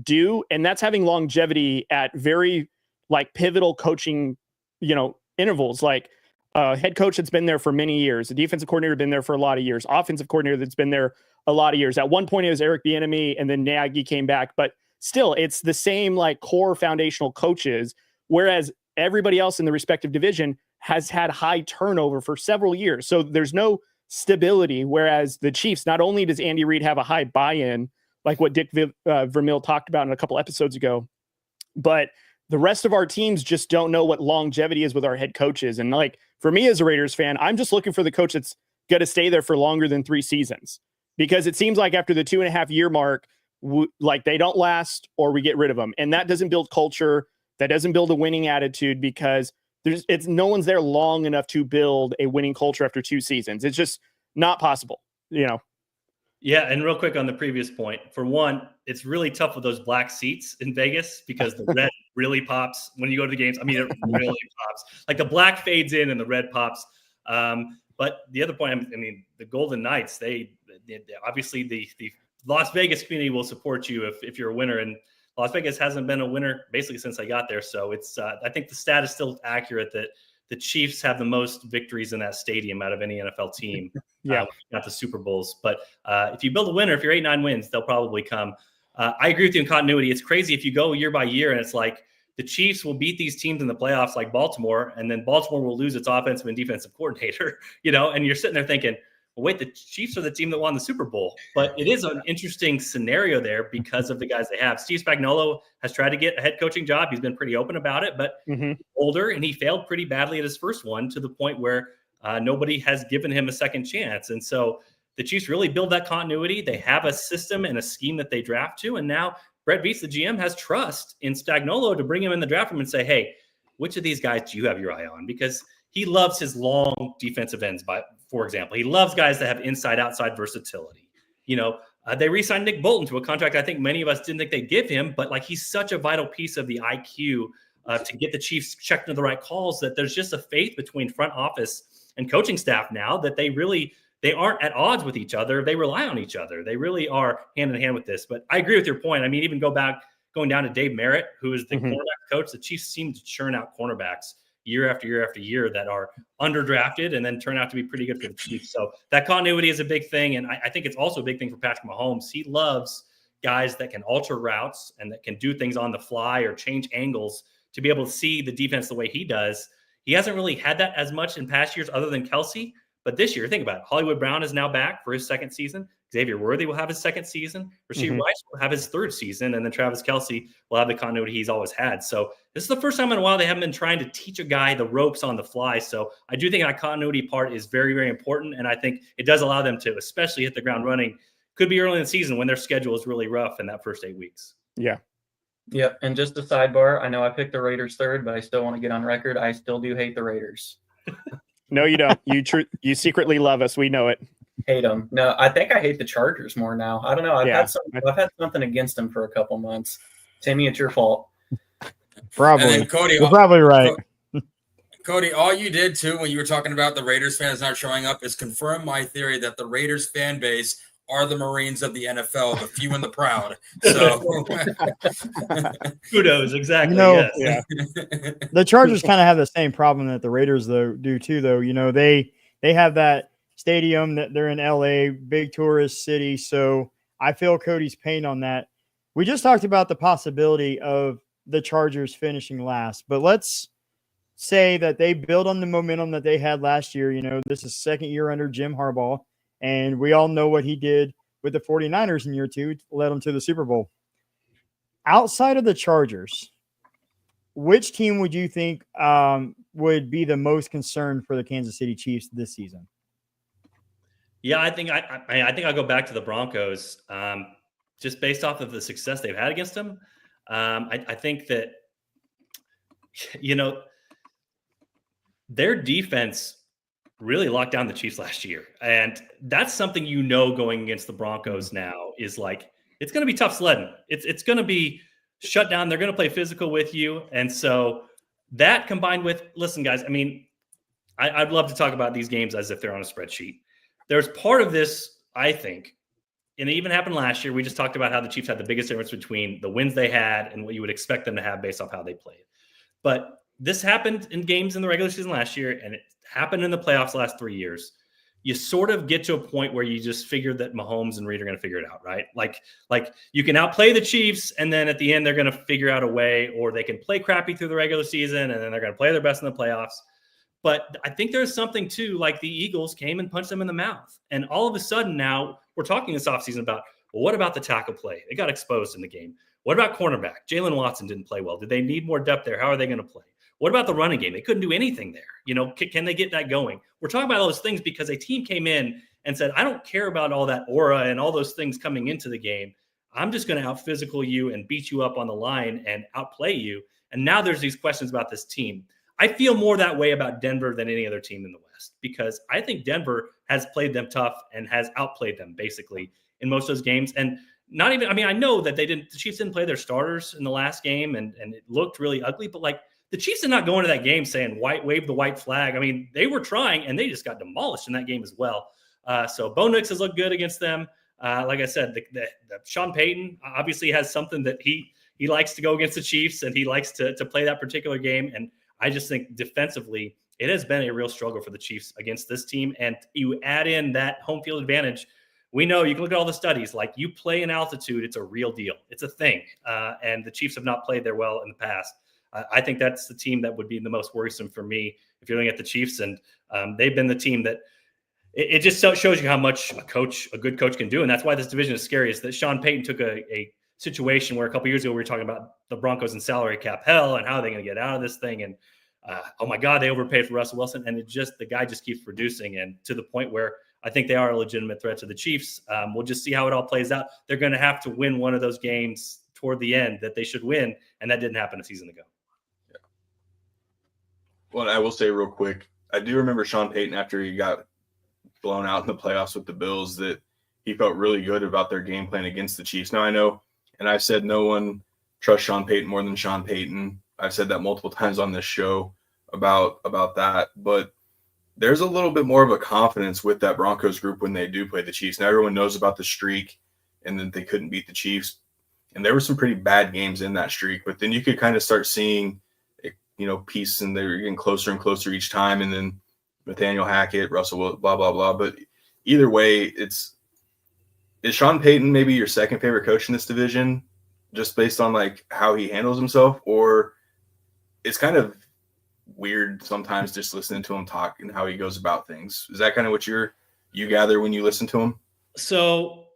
do, and that's having longevity at very like pivotal coaching, you know, intervals. Like head coach that's been there for many years, a defensive coordinator been there for a lot of years, offensive coordinator that's been there a lot of years. At one point it was Eric Bieniemy, and then Nagy came back, but still it's the same like core foundational coaches, whereas everybody else in the respective division has had high turnover for several years. So there's no stability, whereas the Chiefs, not only does Andy Reid have a high buy-in, like what Dick Vermeil talked about in a couple episodes ago, but the rest of our teams just don't know what longevity is with our head coaches. And like, for me as a Raiders fan, I'm just looking for the coach that's going to stay there for longer than 3 seasons, because it seems like after the 2.5 year mark, like they don't last or we get rid of them. And that doesn't build culture. That doesn't build a winning attitude, because no one's there long enough to build a winning culture after 2 seasons. It's just not possible, you know? Yeah. And real quick on the previous point, for one, it's really tough with those black seats in Vegas, because the red really pops when you go to the games. I mean, it really pops. Like the black fades in and the red pops. But the other point, I mean, the Golden Knights, they obviously the Las Vegas community will support you if you're a winner. And Las Vegas hasn't been a winner basically since I got there. So it's I think the stat is still accurate that the Chiefs have the most victories in that stadium out of any NFL team. Not the Super Bowls. But if you build a winner, if you're 8-9 wins, they'll probably come. I agree with you in continuity. It's crazy if you go year by year and it's like the Chiefs will beat these teams in the playoffs like Baltimore, and then Baltimore will lose its offensive and defensive coordinator, you know, and you're sitting there thinking, well, wait, the Chiefs are the team that won the Super Bowl. But it is an interesting scenario there because of the guys they have. Steve Spagnuolo has tried to get a head coaching job. He's been pretty open about it, but older, and he failed pretty badly at his first one to the point where nobody has given him a second chance. And so the Chiefs really build that continuity. They have a system and a scheme that they draft to. And now Brett Veach, the GM, has trust in Spagnuolo to bring him in the draft room and say, hey, which of these guys do you have your eye on? Because he loves his long defensive ends, for example. He loves guys that have inside-outside versatility. They re-signed Nick Bolton to a contract I think many of us didn't think they'd give him, but like he's such a vital piece of the IQ to get the Chiefs checked into the right calls that there's just a faith between front office and coaching staff now that they aren't at odds with each other. They rely on each other. They really are hand in hand with this. But I agree with your point. I mean, even going down to Dave Merritt, who is the cornerback coach, the Chiefs seem to churn out cornerbacks year after year after year that are underdrafted and then turn out to be pretty good for the Chiefs. So that continuity is a big thing. And I think it's also a big thing for Patrick Mahomes. He loves guys that can alter routes and that can do things on the fly or change angles to be able to see the defense the way he does. He hasn't really had that as much in past years other than Kelsey. But this year, think about it. Hollywood Brown is now back for his second season. Xavier Worthy will have his second season. Rashee Rice will have his third season. And then Travis Kelce will have the continuity he's always had. So this is the first time in a while they haven't been trying to teach a guy the ropes on the fly. So I do think that continuity part is very, very important. And I think it does allow them to especially hit the ground running. Could be early in the season when their schedule is really rough in that first 8 weeks. Yeah. Yep. And just a sidebar, I know I picked the Raiders third, but I still want to get on record. I still do hate the Raiders. No, you don't. You secretly love us. We know it. Hate them. No, I think I hate the Chargers more now. I don't know. I've had something against them for a couple months. Timmy, it's your fault. Probably. And then Cody, you're probably right. Cody, all you did too when you were talking about the Raiders fans not showing up is confirm my theory that the Raiders fan base are the Marines of the NFL, the few and the proud. So kudos, exactly. Yes. The Chargers kind of have the same problem that the Raiders do too, though. They have that stadium that they're in LA, big tourist city. So I feel Cody's pain on that. We just talked about the possibility of the Chargers finishing last, but let's say that they build on the momentum that they had last year. This is second year under Jim Harbaugh. And we all know what he did with the 49ers in year 2, led them to the Super Bowl. Outside of the Chargers, which team would you think would be the most concerned for the Kansas City Chiefs this season? Yeah, I think I'll go back to the Broncos, just based off of the success they've had against them. I think that, their defense really locked down the Chiefs last year. And that's something going against the Broncos now is like, it's going to be tough sledding. It's going to be shut down. They're going to play physical with you. And so that combined with, listen, guys, I mean, I'd love to talk about these games as if they're on a spreadsheet. There's part of this, I think, and it even happened last year. We just talked about how the Chiefs had the biggest difference between the wins they had and what you would expect them to have based off how they played. But this happened in games in the regular season last year, and it happened in the playoffs the last 3 years. You sort of get to a point where you just figure that Mahomes and Reid are going to figure it out, right? Like you can outplay the Chiefs, and then at the end they're going to figure out a way, or they can play crappy through the regular season, and then they're going to play their best in the playoffs. But I think there's something too, like the Eagles came and punched them in the mouth, and all of a sudden now we're talking this offseason about, well, what about the tackle play? It got exposed in the game. What about cornerback? Jalen Watson didn't play well. Did they need more depth there? How are they going to play? What about the running game? They couldn't do anything there. Can they get that going? We're talking about all those things because a team came in and said, I don't care about all that aura and all those things coming into the game. I'm just going to out-physical you and beat you up on the line and outplay you. And now there's these questions about this team. I feel more that way about Denver than any other team in the West because I think Denver has played them tough and has outplayed them basically in most of those games. And I know that the Chiefs didn't play their starters in the last game and it looked really ugly, but the Chiefs did not go into that game saying wave the white flag. I mean, they were trying and they just got demolished in that game as well. So Bo Nix has looked good against them. Like I said, the Sean Payton obviously has something that he likes to go against the Chiefs and he likes to play that particular game. And I just think defensively, it has been a real struggle for the Chiefs against this team. And you add in that home field advantage. We know you can look at all the studies, like you play in altitude, it's a real deal. It's a thing. And the Chiefs have not played there well in the past. I think that's the team that would be the most worrisome for me if you're looking at the Chiefs. And they've been the team that it just shows you how much a good coach can do. And that's why this division is scary, is that Sean Payton took a situation where a couple years ago we were talking about the Broncos and salary cap hell and how are they going to get out of this thing. And oh my God, they overpaid for Russell Wilson. And the guy just keeps producing, and to the point where I think they are a legitimate threat to the Chiefs. We'll just see how it all plays out. They're going to have to win one of those games toward the end that they should win. And that didn't happen a season ago. Yeah. Well, I will say real quick, I do remember Sean Payton after he got blown out in the playoffs with the Bills that he felt really good about their game plan against the Chiefs. Now I know, and I've said no one trusts Sean Payton more than Sean Payton. I've said that multiple times on this show about that, but there's a little bit more of a confidence with that Broncos group when they do play the Chiefs. Now everyone knows about the streak and that they couldn't beat the Chiefs. And there were some pretty bad games in that streak, but then you could kind of start seeing, peace, and they were getting closer and closer each time. And then Nathaniel Hackett, Russell, blah, blah, blah. But either way, is Sean Payton maybe your second favorite coach in this division just based on like how he handles himself? Or it's kind of weird sometimes just listening to him talk and how he goes about things. Is that kind of what you gather when you listen to him? So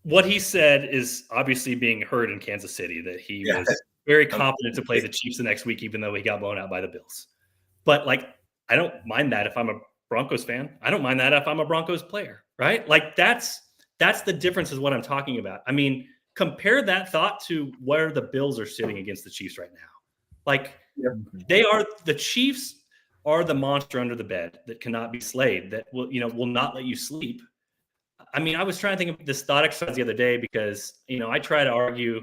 what he said is obviously being heard in Kansas City, that he was very confident to play the Chiefs the next week, even though he got blown out by the Bills. But I don't mind that if I'm a Broncos fan. I don't mind that if I'm a Broncos player, right? That's the difference is what I'm talking about. I mean, compare that thought to where the Bills are sitting against the Chiefs right now. The Chiefs are the monster under the bed that cannot be slayed, that will not let you sleep. I mean, I was trying to think of this thought exercise the other day because, I try to argue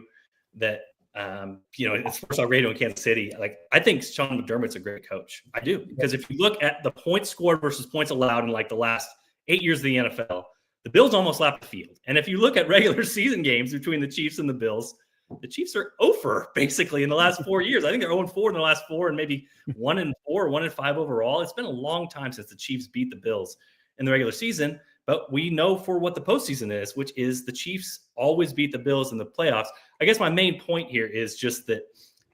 that, it's Sports Talk Radio in Kansas City. I think Sean McDermott's a great coach. I do. Because if you look at the points scored versus points allowed in the last 8 years of the NFL, the Bills almost lapped the field. And if you look at regular season games between the Chiefs and the Bills are 0-for basically in the last 4 years. I think they're 0-4 in the last 4 and maybe 1-4, 1-5 overall. It's been a long time since the Chiefs beat the Bills in the regular season. But we know for what the postseason is, which is the Chiefs always beat the Bills in the playoffs. I guess my main point here is just that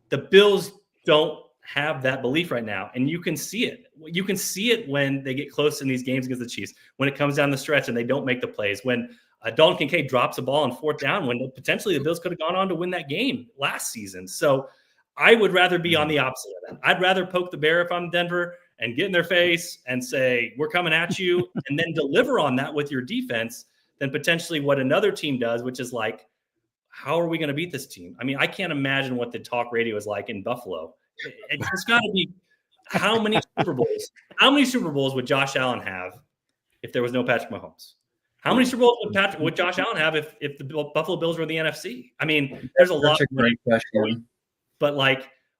the Bills don't have that belief right now. And you can see it. You can see it when they get close in these games against the Chiefs, when it comes down the stretch and they don't make the plays, when Dalton Kincaid drops a ball on fourth down, when potentially the Bills could have gone on to win that game last season. So I would rather be on the opposite of that. I'd rather poke the bear if I'm Denver and get in their face and say, we're coming at you, and then deliver on that with your defense than potentially what another team does, which is how are we going to beat this team? I mean, I can't imagine what the talk radio is like in Buffalo. It's got to be how many Super Bowls would Josh Allen have if there was no Patrick Mahomes? How many Super Bowls would Josh Allen have if the Buffalo Bills were in the NFC? I mean, there's a lot. That's a great question. But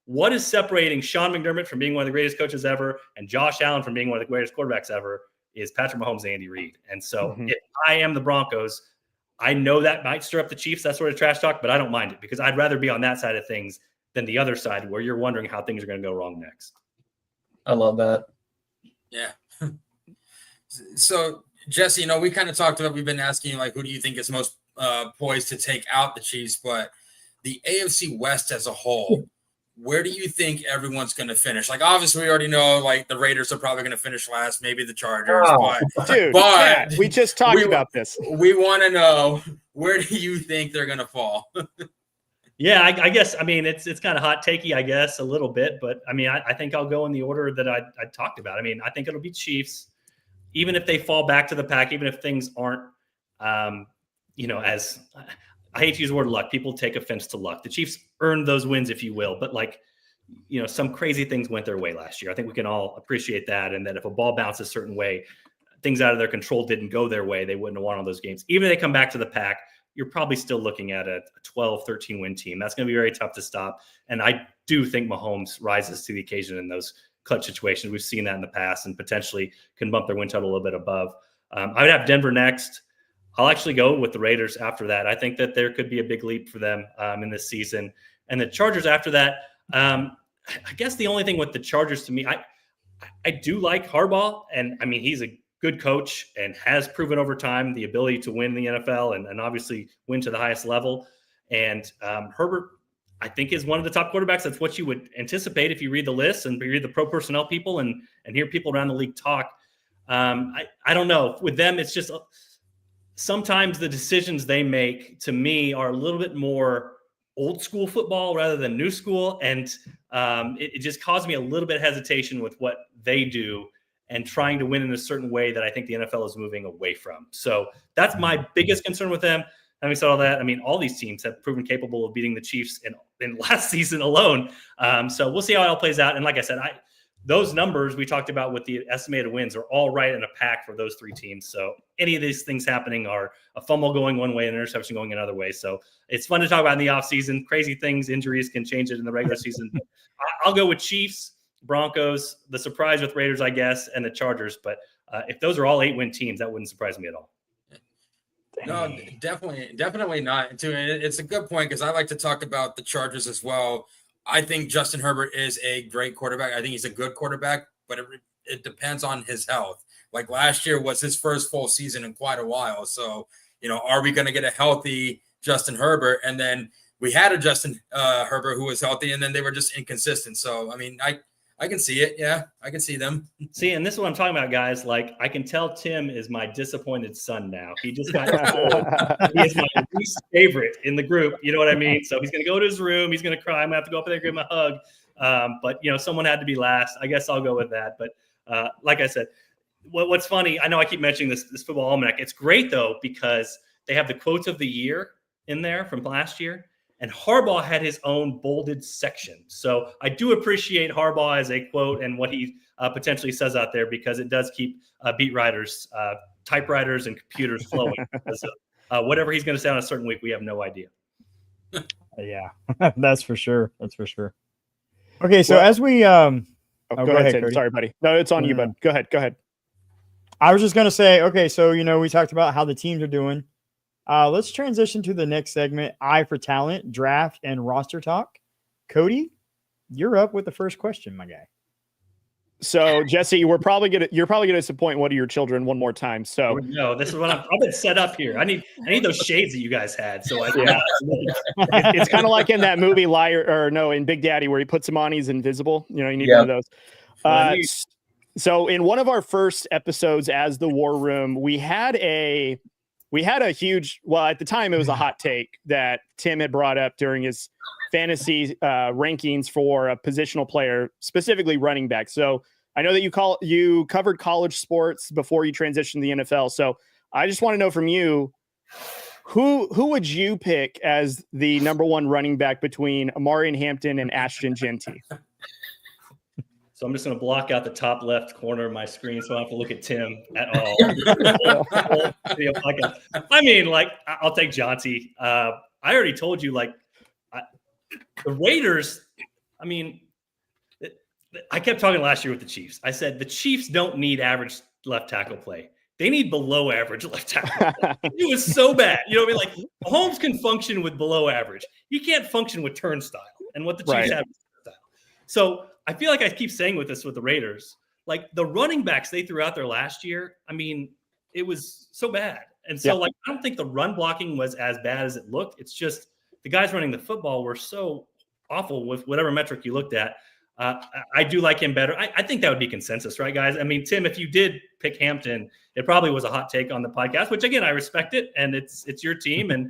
what is separating Sean McDermott from being one of the greatest coaches ever and Josh Allen from being one of the greatest quarterbacks ever is Patrick Mahomes and Andy Reid. And so if I am the Broncos, I know that might stir up the Chiefs, that sort of trash talk, but I don't mind it because I'd rather be on that side of things than the other side where you're wondering how things are going to go wrong next. I love that. Yeah. So, Jesse, we kind of talked about, we've been asking you, who do you think is most poised to take out the Chiefs, but the AFC West as a whole, where do you think everyone's going to finish? Obviously, we already know, the Raiders are probably going to finish last, maybe the Chargers. But we just talked about this. We want to know, where do you think they're going to fall? Yeah, I guess. I mean, it's kind of hot takey, I guess, a little bit. But, I mean, I think I'll go in the order that I talked about. I mean, I think it'll be Chiefs, even if they fall back to the pack, even if things aren't, as – I hate to use the word luck. People take offense to luck. The Chiefs earned those wins, if you will. But some crazy things went their way last year. I think we can all appreciate that. And that if a ball bounced a certain way, things out of their control didn't go their way, they wouldn't have won all those games. Even if they come back to the pack, you're probably still looking at a 12, 13 win team. That's going to be very tough to stop. And I do think Mahomes rises to the occasion in those clutch situations. We've seen that in the past and potentially can bump their win total a little bit above. I would have Denver next. I'll actually go with the Raiders after that. I think that there could be a big leap for them in this season. And the Chargers after that, I guess the only thing with the Chargers to me, I do like Harbaugh. And, I mean, he's a good coach and has proven over time the ability to win the NFL and obviously win to the highest level. And Herbert, I think, is one of the top quarterbacks. That's what you would anticipate if you read the list and you read the pro personnel people and hear people around the league talk. I don't know. With them, it's just sometimes the decisions they make to me are a little bit more old school football rather than new school. And it just caused me a little bit of hesitation with what they do and trying to win in a certain way that I think the NFL is moving away from. So that's my biggest concern with them. Having said all that, I mean, all these teams have proven capable of beating the Chiefs in last season alone. So we'll see how it all plays out. And like I said, those numbers we talked about with the estimated wins are all right in a pack for those three teams. So any of these things happening are a fumble going one way and an interception going another way. So it's fun to talk about in the offseason. Crazy things, injuries can change it in the regular season. But I'll go with Chiefs, Broncos, the surprise with Raiders, I guess, and the Chargers. But if those are all 8-win teams, that wouldn't surprise me at all. No, definitely not. It's a good point because I like to talk about the Chargers as well. I think Justin Herbert is a great quarterback. I think he's a good quarterback, but it depends on his health. Like last year was his first full season in quite a while. So, are we going to get a healthy Justin Herbert? And then we had a Justin Herbert who was healthy, and then they were just inconsistent. So, I mean, I can see it. Yeah, I can see them. See, and this is what I'm talking about, guys. Like, I can tell Tim is my disappointed son now. He just got he is my least favorite in the group. You know what I mean? So he's going to go to his room. He's going to cry. I'm going to have to go up there and give him a hug. But, someone had to be last. I guess I'll go with that. But like I said, what's funny, I know I keep mentioning this football almanac. It's great, though, because they have the quotes of the year in there from last year. And Harbaugh had his own bolded section. So I do appreciate Harbaugh as a quote and what he potentially says out there, because it does keep beat writers, typewriters, and computers flowing. Because, whatever he's going to say on a certain week, we have no idea. Yeah, that's for sure. That's for sure. Okay, so as we go ahead, Tim. Sorry, buddy. No, it's on you, bud. Go ahead. I was just going to say, okay, so, we talked about how the teams are doing. Let's transition to the next segment, Eye for Talent, Draft, and Roster Talk. Cody, you're up with the first question, my guy. So, Jesse, you're probably gonna disappoint one of your children one more time. So, no, this is what I've been set up here. I need those shades that you guys had. So it's kind of like in that movie in Big Daddy, where he puts him on, he's invisible. You need one of those. So, in one of our first episodes as the War Room, we had a huge, at the time it was a hot take that Tim had brought up during his fantasy rankings for a positional player, specifically running back. So I know that you covered college sports before you transitioned to the NFL. So I just want to know from you, who would you pick as the number one running back between Omarion, Hampton, and Ashton, Jeanty? So I'm just going to block out the top left corner of my screen so I don't have to look at Tim at all. I mean, I'll take Jeanty. I already told you, the Raiders, I mean, I kept talking last year with the Chiefs. I said the Chiefs don't need average left tackle play. They need below average left tackle play. It was so bad. You know what I mean? Mahomes can function with below average. He can't function with turnstile. And what the Chiefs have is turnstile. So I feel like I keep saying with the Raiders, the running backs they threw out there last year, I mean, it was so bad. And so I don't think the run blocking was as bad as it looked. It's just the guys running the football were so awful with whatever metric you looked at. I do like him better. I think that would be consensus, right, guys? I mean, Tim, if you did pick Hampton, it probably was a hot take on the podcast, which again, I respect it. And it's your team. And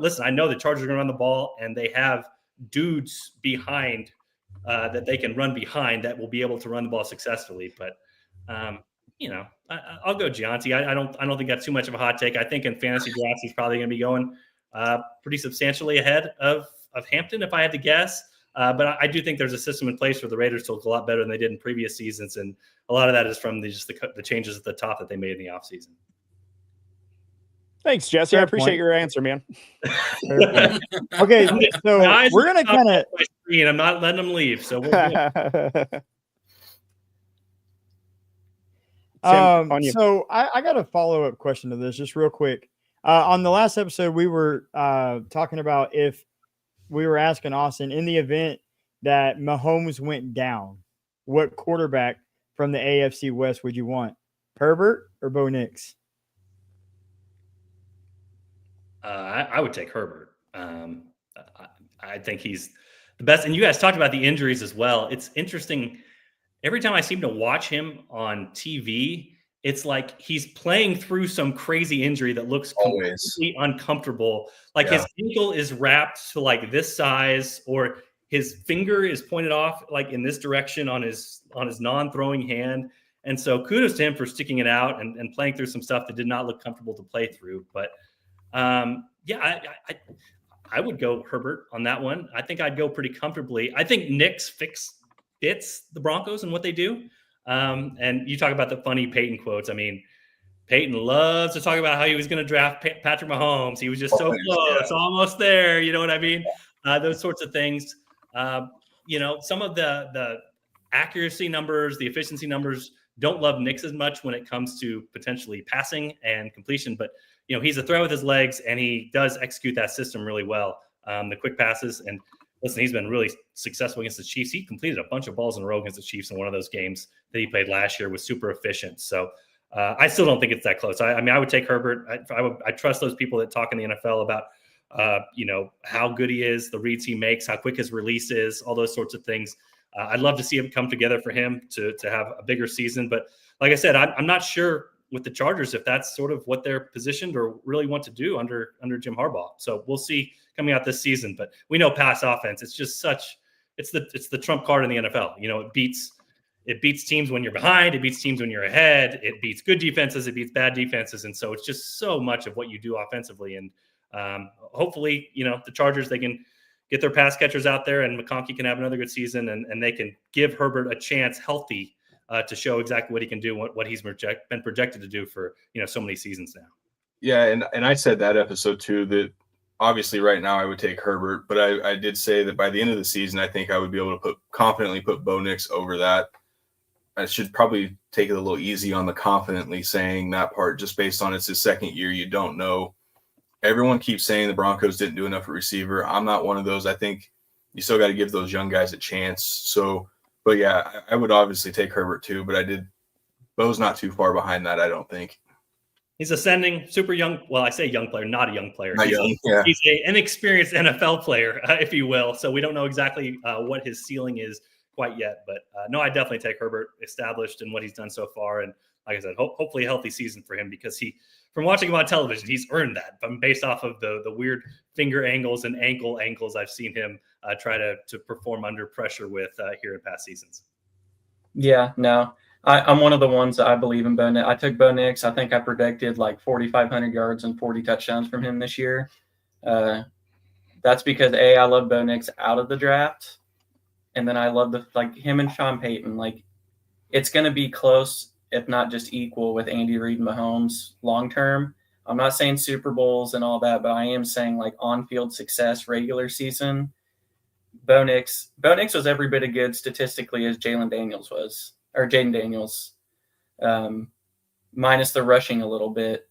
listen, I know the Chargers are going to run the ball and they have dudes behind that they can run behind that will be able to run the ball successfully. But, I'll go Jeanty. I don't think that's too much of a hot take. I think in fantasy drafts, he's probably going to be going pretty substantially ahead of Hampton, if I had to guess. But I do think there's a system in place for the Raiders to look a lot better than they did in previous seasons. And a lot of that is from the changes at the top that they made in the offseason. Thanks, Jesse. I appreciate your answer, man. Okay, so we're going to kind of – I'm not letting them leave. So so I got a follow-up question to this just real quick. On the last episode, we were talking about if we were asking Austin, in the event that Mahomes went down, what quarterback from the AFC West would you want? Herbert or Bo Nix? I would take Herbert. I think he's the best. And you guys talked about the injuries as well. It's interesting. Every time I seem to watch him on TV, it's like he's playing through some crazy injury that looks completely uncomfortable. Like his ankle is wrapped to like this size, or his finger is pointed off like in this direction on his non-throwing hand. And so kudos to him for sticking it out and playing through some stuff that did not look comfortable to play through. But I would go Herbert on that one. I think I'd go pretty comfortably. I think Nick's fits the Broncos and what they do. And you talk about the funny Peyton quotes. I mean, Peyton loves to talk about how he was going to draft Patrick Mahomes. He was just so close, almost there. You know what I mean? Those sorts of things. Some of the accuracy numbers, the efficiency numbers don't love Nick's as much when it comes to potentially passing and completion. But, he's a threat with his legs, and he does execute that system really well. The quick passes. And listen, he's been really successful against the Chiefs. He completed a bunch of balls in a row against the Chiefs in one of those games that he played last year, was super efficient. So I still don't think it's that close. I would take Herbert. I trust those people that talk in the NFL about, how good he is, the reads he makes, how quick his release is, all those sorts of things. I'd love to see it come together for him to have a bigger season. But like I said, I'm not sure with the Chargers if that's sort of what they're positioned or really want to do under Jim Harbaugh. So we'll see coming out this season. But we know pass offense. It's just it's the trump card in the NFL. It beats teams when you're behind. It beats teams when you're ahead. It beats good defenses. It beats bad defenses. And so it's just so much of what you do offensively. And hopefully, the Chargers, they can get their pass catchers out there and McConkey can have another good season and they can give Herbert a chance healthy to show exactly what he can do, what he's been projected to do for, so many seasons now. Yeah. And I said that episode too, that obviously right now I would take Herbert, but I did say that by the end of the season, I think I would be able to confidently put Bo Nix over that. I should probably take it a little easy on the confidently saying that part, just based on it's his second year. You don't know. Everyone keeps saying the Broncos didn't do enough at receiver. I'm not one of those. I think you still got to give those young guys a chance. So, but yeah, I would obviously take Herbert too, but Bo's not too far behind that, I don't think. He's ascending, super young. Well, I say young player, not a young player. He's an inexperienced NFL player, if you will. So we don't know exactly what his ceiling is quite yet. But no, I definitely take Herbert, established in what he's done so far. And like I said, hopefully a healthy season for him, because from watching him on television, he's earned that based off of the weird finger angles and ankle angles I've seen him try to perform under pressure with here in past seasons. Yeah, no, I'm one of the ones that I believe in Bo Nix. I took Bo Nix. I think I predicted like 4,500 yards and 40 touchdowns from him this year. That's because I love Bo Nix out of the draft. And then I love him and Sean Payton. Like, it's going to be close, if not just equal, with Andy Reid and Mahomes long term. I'm not saying Super Bowls and all that, but I am saying like on-field success, regular season. Bo Nix was every bit as good statistically as Jaden Daniels, minus the rushing a little bit.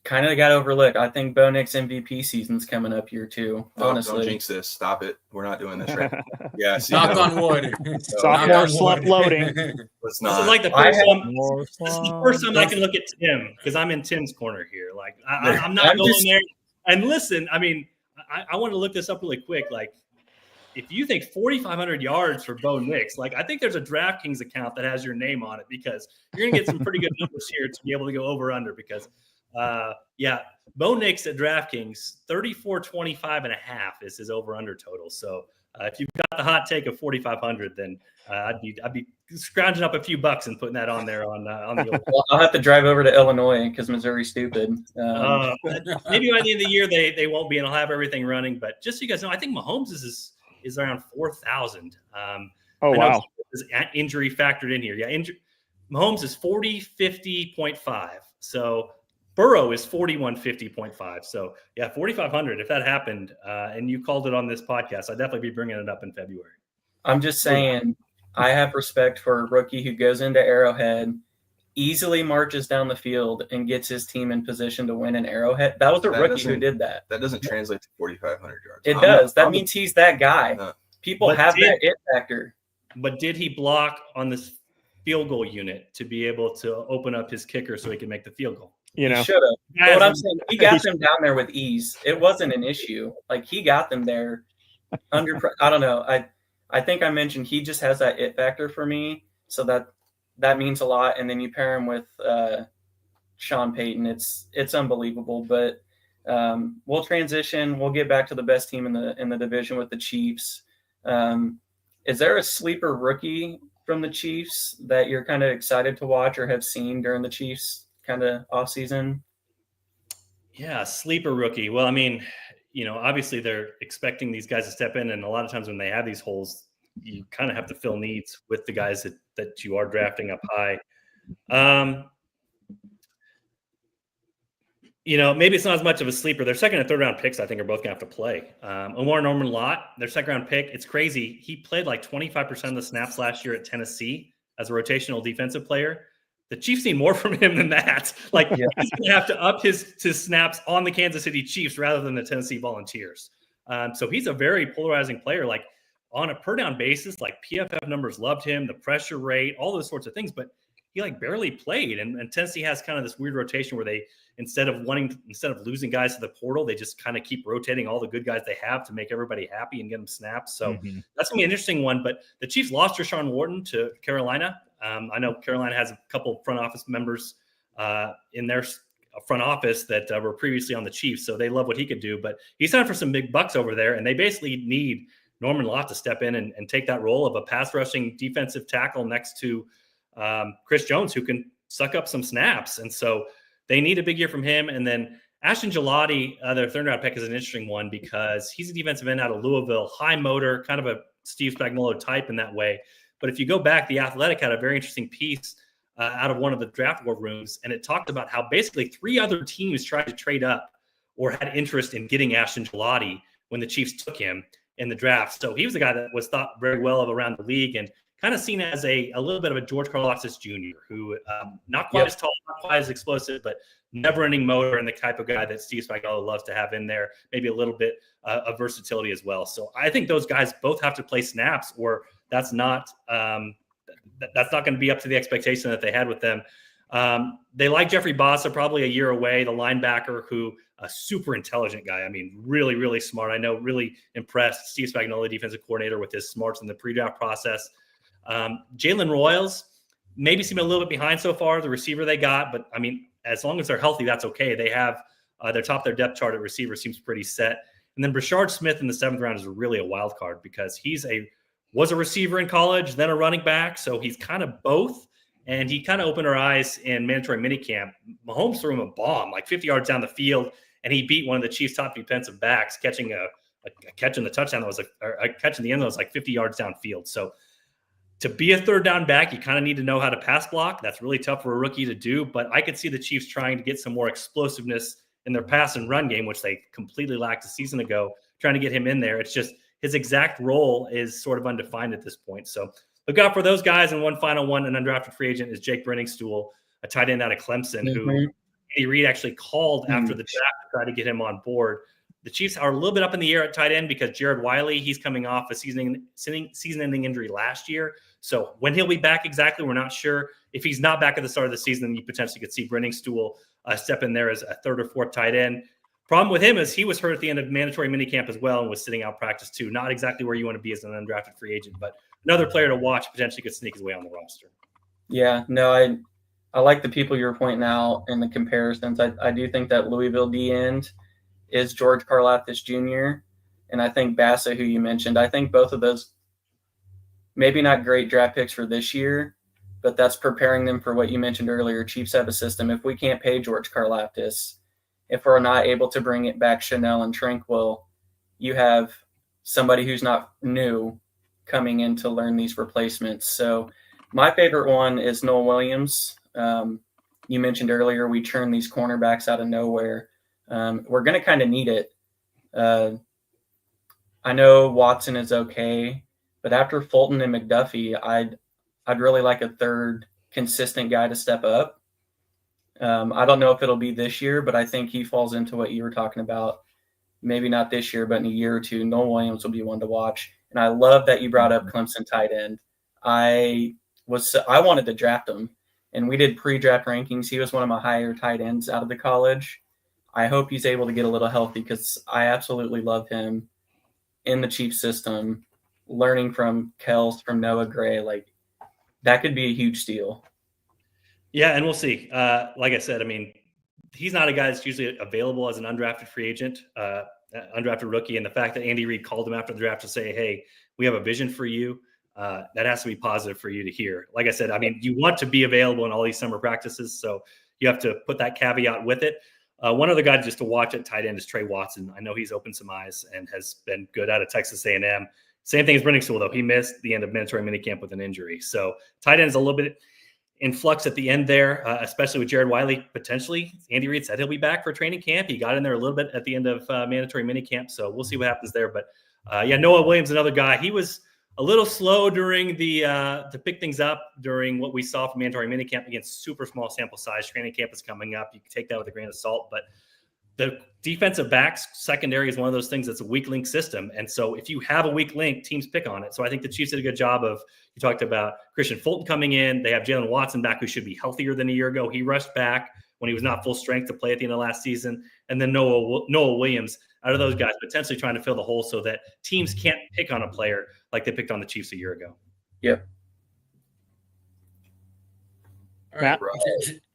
Kind of got overlooked. I think Bo Nix MVP season's coming up here too. Honestly, don't jinx this. Stop it. We're not doing this right. Yeah. Knock on wood. Sophomore slump loading. Let's not. This is like the first time I can look at Tim, because I'm in Tim's corner here. Like I'm not going there. And listen, I mean, I want to look this up really quick. Like, if you think 4,500 yards for Bo Nix, like I think there's a DraftKings account that has your name on it, because you're gonna get some pretty good numbers here to be able to go over under. Because Bo Nix at DraftKings 34.25.5 is his over under total. So if you've got the hot take of 4,500, then I'd be scrounging up a few bucks and putting that on there on the old. Well, I'll have to drive over to Illinois because Missouri's stupid. Maybe by the end of the year they won't be, and I'll have everything running. But just so you guys know, I think Mahomes is around 4,000. Oh wow! Injury factored in here. Yeah, Mahomes is 4050.5. So Burrow is 4150.5. So yeah, 4,500. If that happened, and you called it on this podcast, I'd definitely be bringing it up in February. I'm just saying, I have respect for a rookie who goes into Arrowhead, easily marches down the field, and gets his team in position to win an Arrowhead. That was a rookie who did that. That doesn't translate to 4,500 yards. It does. That means he's that guy. People have that it factor. But did he block on this field goal unit to be able to open up his kicker so he could make the field goal? Should have. What I'm saying, he got them down there with ease. It wasn't an issue. Like, he got them there under. I don't know. I think I mentioned he just has that it factor for me. So that means a lot. And then you pair him with Sean Payton. It's unbelievable. But we'll transition. We'll get back to the best team in the division with the Chiefs. Is there a sleeper rookie from the Chiefs that you're kind of excited to watch or have seen during the Chiefs kind of off season? Yeah, sleeper rookie. Well, I mean, obviously they're expecting these guys to step in, and a lot of times when they have these holes, you kind of have to fill needs with the guys that you are drafting up high. Maybe it's not as much of a sleeper. Their second and third round picks, I think, are both going to have to play. Omar Norman Lott, their second round pick, it's crazy. He played like 25% of the snaps last year at Tennessee as a rotational defensive player. The Chiefs need more from him than that. Like, he's going to have to up his snaps on the Kansas City Chiefs rather than the Tennessee Volunteers. So he's a very polarizing player. Like, on a per down basis, like PFF numbers loved him, the pressure rate, all those sorts of things, but he like barely played. And Tennessee has kind of this weird rotation where they, instead of losing guys to the portal, they just kind of keep rotating all the good guys they have to make everybody happy and get them snaps. So that's gonna be an interesting one. But the Chiefs lost Rashawn Wharton to Carolina. I know Carolina has a couple front office members in their front office that were previously on the Chiefs, so they love what he could do. But he's signed for some big bucks over there, and they basically need Norman Lott to step in and take that role of a pass rushing defensive tackle next to Chris Jones, who can suck up some snaps. And so they need a big year from him. And then Ashton Gelati, their third round pick, is an interesting one because he's a defensive end out of Louisville, high motor, kind of a Steve Spagnuolo type in that way. But if you go back, The Athletic had a very interesting piece out of one of the draft war rooms, and it talked about how basically 3 other teams tried to trade up or had interest in getting Ashton Gelati when the Chiefs took him in the draft. So he was a guy that was thought very well of around the league and kind of seen as a little bit of a George Karlaftis Jr., who not quite as tall, not quite as explosive, but never-ending motor and the type of guy that Steve Spagnuolo loves to have in there, maybe a little bit of versatility as well. So I think those guys both have to play snaps, or that's not going to be up to the expectation that they had with them. They like Jeffrey Bossa, probably a year away, the linebacker, who a super intelligent guy. I mean, really, really smart. I know, really impressed Steve Spagnuolo, defensive coordinator, with his smarts in the pre-draft process. Jalen Royals maybe seem a little bit behind so far, the receiver they got, but I mean, as long as they're healthy, that's okay. They have their their depth chart at receiver seems pretty set. And then Brashard Smith in the 7th round is really a wild card because he's was a receiver in college, then a running back. So he's kind of both. And he kind of opened our eyes in mandatory minicamp. Mahomes threw him a bomb, like 50 yards down the field, and he beat one of the Chiefs' top defensive backs, catching a catch in the touchdown that was a catch in the end that was like 50 yards downfield. So to be a third down back, you kind of need to know how to pass block. That's really tough for a rookie to do. But I could see the Chiefs trying to get some more explosiveness in their pass and run game, which they completely lacked a season ago, trying to get him in there. It's just his exact role is sort of undefined at this point. So look out for those guys. And one final one, an undrafted free agent, is Jake Brenningstool, a tight end out of Clemson, who Andy Reid actually called after the draft to try to get him on board. The Chiefs are a little bit up in the air at tight end because Jared Wiley, he's coming off a season-ending injury last year. So when he'll be back exactly, we're not sure. If he's not back at the start of the season, then you potentially could see Brenningstool step in there as a 3rd or 4th tight end. Problem with him is he was hurt at the end of mandatory minicamp as well and was sitting out practice too. Not exactly where you want to be as an undrafted free agent, but another player to watch, potentially could sneak his way on the roster. Yeah, no, I like the people you're pointing out in the comparisons. I do think that Louisville D end is George Karlaftis Jr. And I think Bassa, who you mentioned, I think both of those, maybe not great draft picks for this year, but that's preparing them for what you mentioned earlier. Chiefs have a system. If we can't pay George Karlaftis, if we're not able to bring it back Chanel and Tranquil, you have somebody who's not new coming in to learn these replacements. So my favorite one is Noel Williams. You mentioned earlier we churn these cornerbacks out of nowhere. We're going to kind of need it. I know Watson is okay, but after Fulton and McDuffie, I'd really like a third consistent guy to step up. I don't know if it'll be this year, but I think he falls into what you were talking about. Maybe not this year, but in a year or two, Noel Williams will be one to watch. And I love that you brought up Clemson tight end. I wanted to draft him, and we did pre-draft rankings. He was one of my higher tight ends out of the college. I hope he's able to get a little healthy because I absolutely love him in the Chiefs system, learning from Kels, from Noah Gray. Like, That could be a huge steal. Yeah, and we'll see. Like I said, I mean, he's not a guy that's usually available as an undrafted free agent, undrafted rookie. And the fact that Andy Reid called him after the draft to say, hey, we have a vision for you, that has to be positive for you to hear. Like I said, I mean, you want to be available in all these summer practices, so you have to put that caveat with it. One other guy just to watch at tight end is Trey Watson. I know he's opened some eyes and has been good out of Texas A&M. Same thing as Brennan Sewell, though. He missed the end of mandatory minicamp with an injury. So tight end is a little bit in flux at the end there, especially with Jared Wiley potentially. Andy Reid said he'll be back for training camp. He got in there a little bit at the end of mandatory minicamp, so we'll see what happens there. But Noah Williams, another guy. He was a little slow during the to pick things up during what we saw from mandatory minicamp. Again, super small sample size. Training camp is coming up. You can take that with a grain of salt, but the defensive backs secondary is one of those things that's a weak link system. And so if you have a weak link, teams pick on it. So I think the Chiefs did a good job of, you talked about Christian Fulton coming in. They have Jalen Watson back, who should be healthier than a year ago. He rushed back when he was not full strength to play at the end of last season. And then Noah Williams, out of those guys, potentially trying to fill the hole so that teams can't pick on a player like they picked on the Chiefs a year ago. Yep. All right.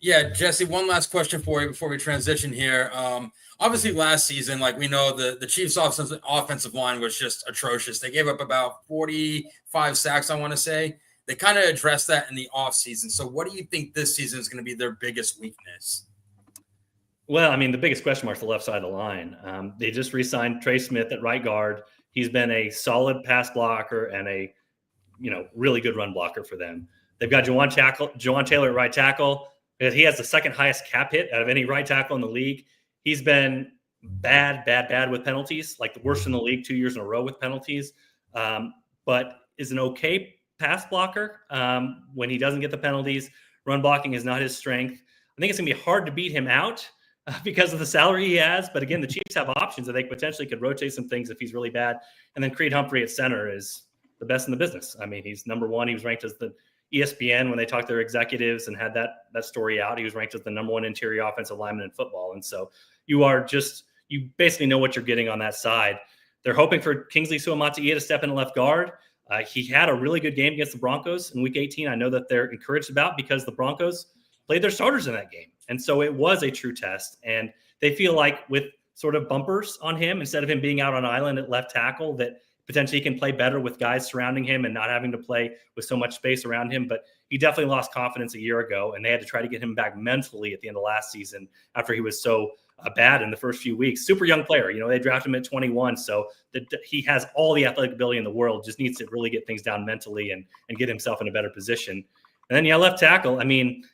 Yeah, Jesse, one last question for you before we transition here. Obviously, last season, like we know, the Chiefs' offensive line was just atrocious. They gave up about 45 sacks, I want to say. They kind of addressed that in the offseason. So what do you think this season is going to be their biggest weakness? Well, I mean, the biggest question mark is the left side of the line. They just re-signed Trey Smith at right guard. He's been a solid pass blocker and a really good run blocker for them. They've got Jawan Taylor at right tackle. He has the second highest cap hit out of any right tackle in the league. He's been bad with penalties, like the worst in the league 2 years in a row with penalties, but is an okay pass blocker when he doesn't get the penalties. Run blocking is not his strength. I think it's going to be hard to beat him out because of the salary he has. But again, the Chiefs have options that they potentially could rotate some things if he's really bad. And then Creed Humphrey at center is the best in the business. I mean, he's number one. He was ranked as the ESPN, when they talked to their executives and had that story out, he was ranked as the number one interior offensive lineman in football. And so you basically know what you're getting on that side. They're hoping for Kingsley Suamataia to step in left guard. He had a really good game against the Broncos in week 18. I know that they're encouraged about because the Broncos played their starters in that game. And so it was a true test. And they feel like with sort of bumpers on him, instead of him being out on island at left tackle, that potentially he can play better with guys surrounding him and not having to play with so much space around him. But he definitely lost confidence a year ago, and they had to try to get him back mentally at the end of last season after he was so bad in the first few weeks. Super young player. They drafted him at 21, so he has all the athletic ability in the world, just needs to really get things down mentally and get himself in a better position. And then, left tackle. I mean,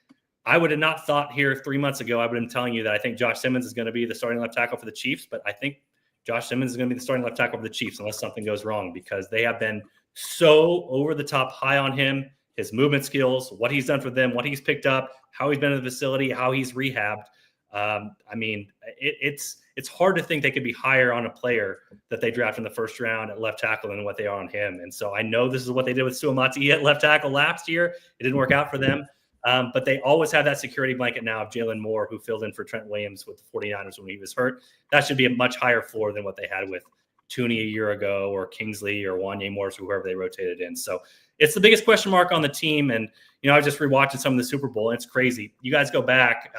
I would have not thought here 3 months ago, I would have been telling you that I think Josh Simmons is going to be the starting left tackle for the Chiefs, but I think Josh Simmons is going to be the starting left tackle for the Chiefs unless something goes wrong, because they have been so over the top high on him, his movement skills, what he's done for them, what he's picked up, how he's been in the facility, how he's rehabbed. I mean, it's hard to think they could be higher on a player that they draft in the first round at left tackle than what they are on him. And so I know this is what they did with Suamataia at left tackle last year. It didn't work out for them. But they always have that security blanket now of Jalen Moore, who filled in for Trent Williams with the 49ers when he was hurt. That should be a much higher floor than what they had with Tooney a year ago, or Kingsley, or Wanye Morris, or whoever they rotated in. So it's the biggest question mark on the team. And, I was just rewatching some of the Super Bowl, and it's crazy. You guys go back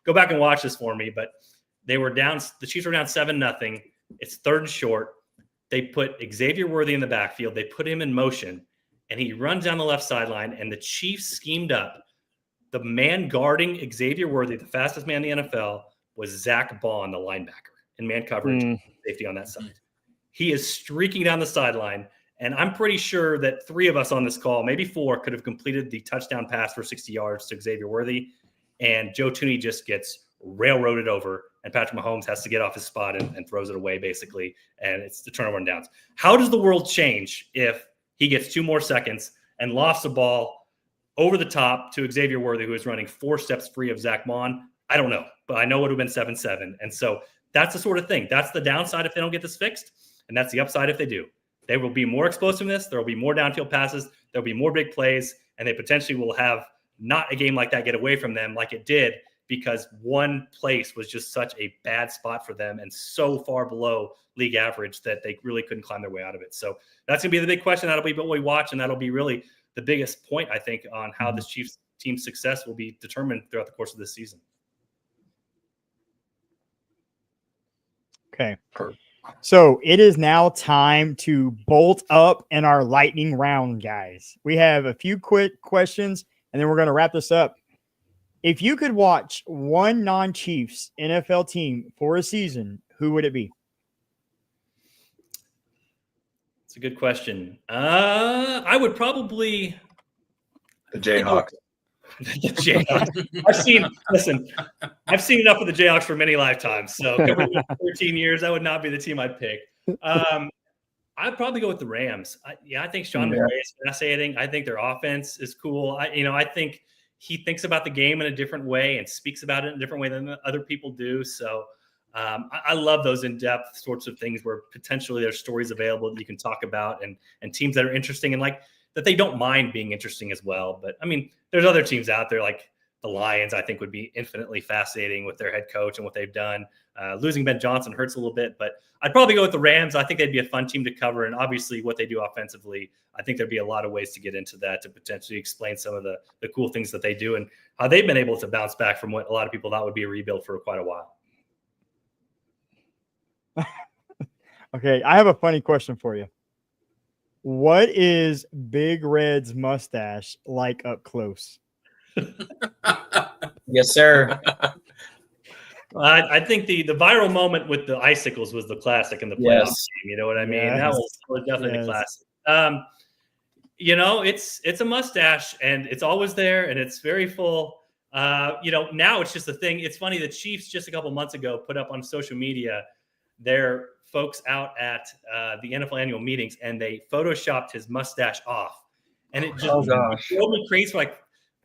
and watch this for me. But they were down, the Chiefs were down 7-0. It's third and short. They put Xavier Worthy in the backfield. They put him in motion, and he runs down the left sideline, and the Chiefs schemed up. The man guarding Xavier Worthy, the fastest man in the NFL, was Zach Bond, the linebacker, in man coverage, safety on that side. He is streaking down the sideline, and I'm pretty sure that 3 of us on this call, maybe 4, could have completed the touchdown pass for 60 yards to Xavier Worthy, and Joe Tooney just gets railroaded over, and Patrick Mahomes has to get off his spot and throws it away, basically, and it's the turnover and downs. How does the world change if he gets 2 more seconds and lofts the ball over the top to Xavier Worthy, who is running 4 steps free of Zach Bond? I don't know, but I know it would have been 7-7. And so that's the sort of thing. That's the downside if they don't get this fixed, and that's the upside if they do. They will be more explosiveness. There will be more downfield passes. There will be more big plays, and they potentially will have not a game like that get away from them like it did, because one place was just such a bad spot for them and so far below league average that they really couldn't climb their way out of it. So that's going to be the big question. That'll be what we watch, and that'll be really the biggest point, I think, on how this Chiefs team's success will be determined throughout the course of this season. Okay. So it is now time to bolt up in our lightning round, guys. We have a few quick questions, and then we're going to wrap this up. If you could watch one non-Chiefs NFL team for a season, who would it be? It's a good question. I would probably The Jayhawks. the Jayhawks. I've seen enough of the Jayhawks for many lifetimes. So covering 13 years, that would not be the team I'd pick. I'd probably go with the Rams. I think Sean McVay is fascinating. I think their offense is cool. I think he thinks about the game in a different way and speaks about it in a different way than other people do. So I love those in-depth sorts of things where potentially there's stories available that you can talk about and teams that are interesting and like that they don't mind being interesting as well. But I mean, there's other teams out there like the Lions, I think would be infinitely fascinating with their head coach and what they've done. Losing Ben Johnson hurts a little bit, but I'd probably go with the Rams. I think they'd be a fun team to cover. And obviously what they do offensively, I think there'd be a lot of ways to get into that to potentially explain some of the cool things that they do and how they've been able to bounce back from what a lot of people thought would be a rebuild for quite a while. Okay, I have a funny question for you. What is Big Red's mustache like up close? Yes, sir. I think the viral moment with the icicles was the classic in the playoff game. You know what I mean? Yes. That was definitely the classic. It's a mustache and it's always there and it's very full. Now it's just a thing. It's funny. The Chiefs just a couple months ago put up on social media their folks out at the NFL annual meetings and they photoshopped his mustache off. And it just drove me crazy for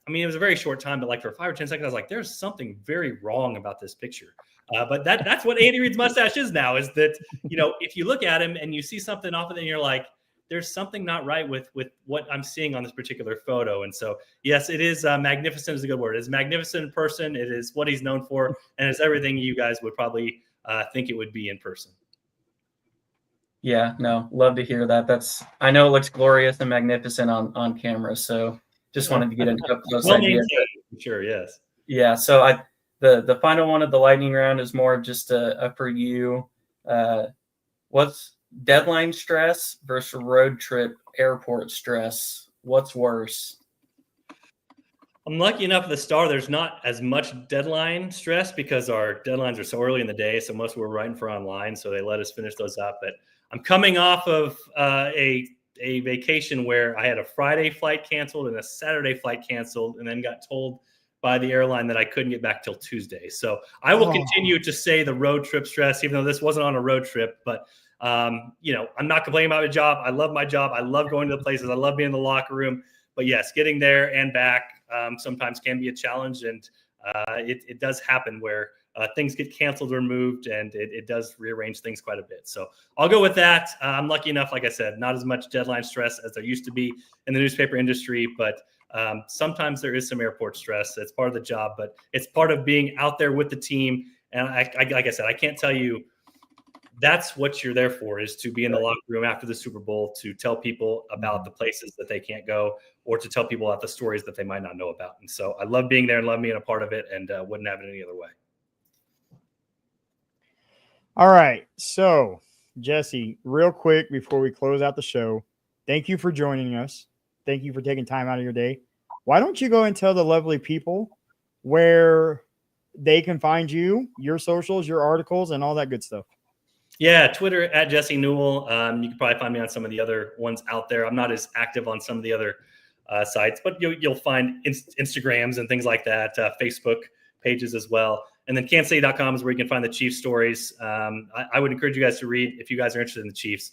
it was a very short time, but like for 5 or 10 seconds, I was like, there's something very wrong about this picture. But that's what Andy Reid's mustache is now, is that, if you look at him and you see something off of it and you're like, there's something not right with what I'm seeing on this particular photo. And so, yes, it is magnificent is a good word. It's magnificent in person. It is what he's known for. And it's everything you guys would probably think it would be in person. Yeah, no, love to hear that. I know it looks glorious and magnificent on camera. So just wanted to get an up close idea. Sure, yes. Yeah, so the final one of the lightning round is more of just a for you. What's deadline stress versus road trip airport stress? What's worse? I'm lucky enough at the Star, there's not as much deadline stress because our deadlines are so early in the day. So most we're writing for online. So they let us finish those up. But I'm coming off of a vacation where I had a Friday flight canceled and a Saturday flight canceled and then got told by the airline that I couldn't get back till Tuesday. So I will continue to say the road trip stress, even though this wasn't on a road trip, but I'm not complaining about my job. I love my job. I love going to the places. I love being in the locker room, but yes, getting there and back sometimes can be a challenge. And it does happen where things get canceled or moved, and it does rearrange things quite a bit. So I'll go with that. I'm lucky enough, like I said, not as much deadline stress as there used to be in the newspaper industry, but sometimes there is some airport stress. It's part of the job, but it's part of being out there with the team. And like I said, I can't tell you that's what you're there for, is to be in the locker room after the Super Bowl, to tell people about the places that they can't go, or to tell people about the stories that they might not know about. And so I love being there and love being a part of it, and wouldn't have it any other way. All right. So, Jesse, real quick before we close out the show, thank you for joining us. Thank you for taking time out of your day. Why don't you go and tell the lovely people where they can find you, your socials, your articles, and all that good stuff? Yeah, Twitter at Jesse Newell. You can probably find me on some of the other ones out there. I'm not as active on some of the other sites, but you'll find Instagrams and things like that, Facebook pages as well. And then kansascity.com is where you can find the Chiefs stories. I would encourage you guys to read if you guys are interested in the Chiefs.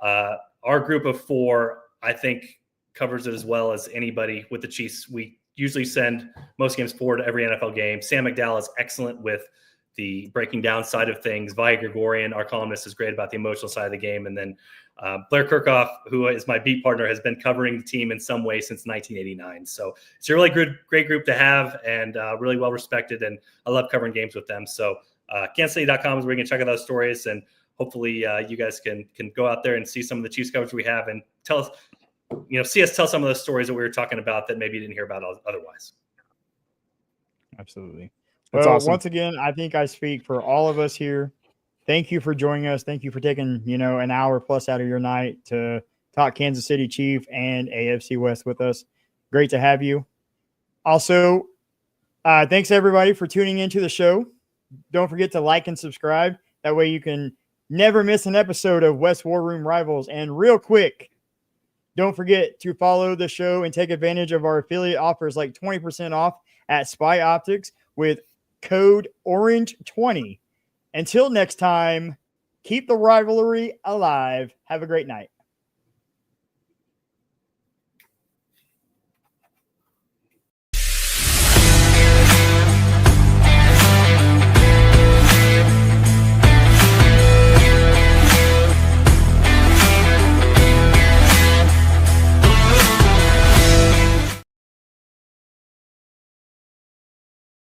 Our group of 4, I think, covers it as well as anybody with the Chiefs. We usually send most games forward to every NFL game. Sam McDowell is excellent with the breaking down side of things. Vi Gregorian, our columnist, is great about the emotional side of the game. And then Blair Kirchhoff, who is my beat partner, has been covering the team in some way since 1989. So it's a really great group to have, and really well respected. And I love covering games with them. So kansascity.com is where you can check out those stories. And hopefully you guys can go out there and see some of the Chiefs coverage we have and tell us. see us tell some of those stories that we were talking about that maybe you didn't hear about otherwise. Absolutely. That's Well, awesome. once again, I think I speak for all of us here. Thank you for joining us. Thank you for taking, an hour plus out of your night to talk Kansas City Chief and AFC West with us. Great to have you. Also, thanks everybody for tuning into the show. Don't forget to like and subscribe. That way you can never miss an episode of West War Room Rivals. And real quick, don't forget to follow the show and take advantage of our affiliate offers like 20% off at Spy Optics with code Orange20. Until next time, keep the rivalry alive. Have a great night.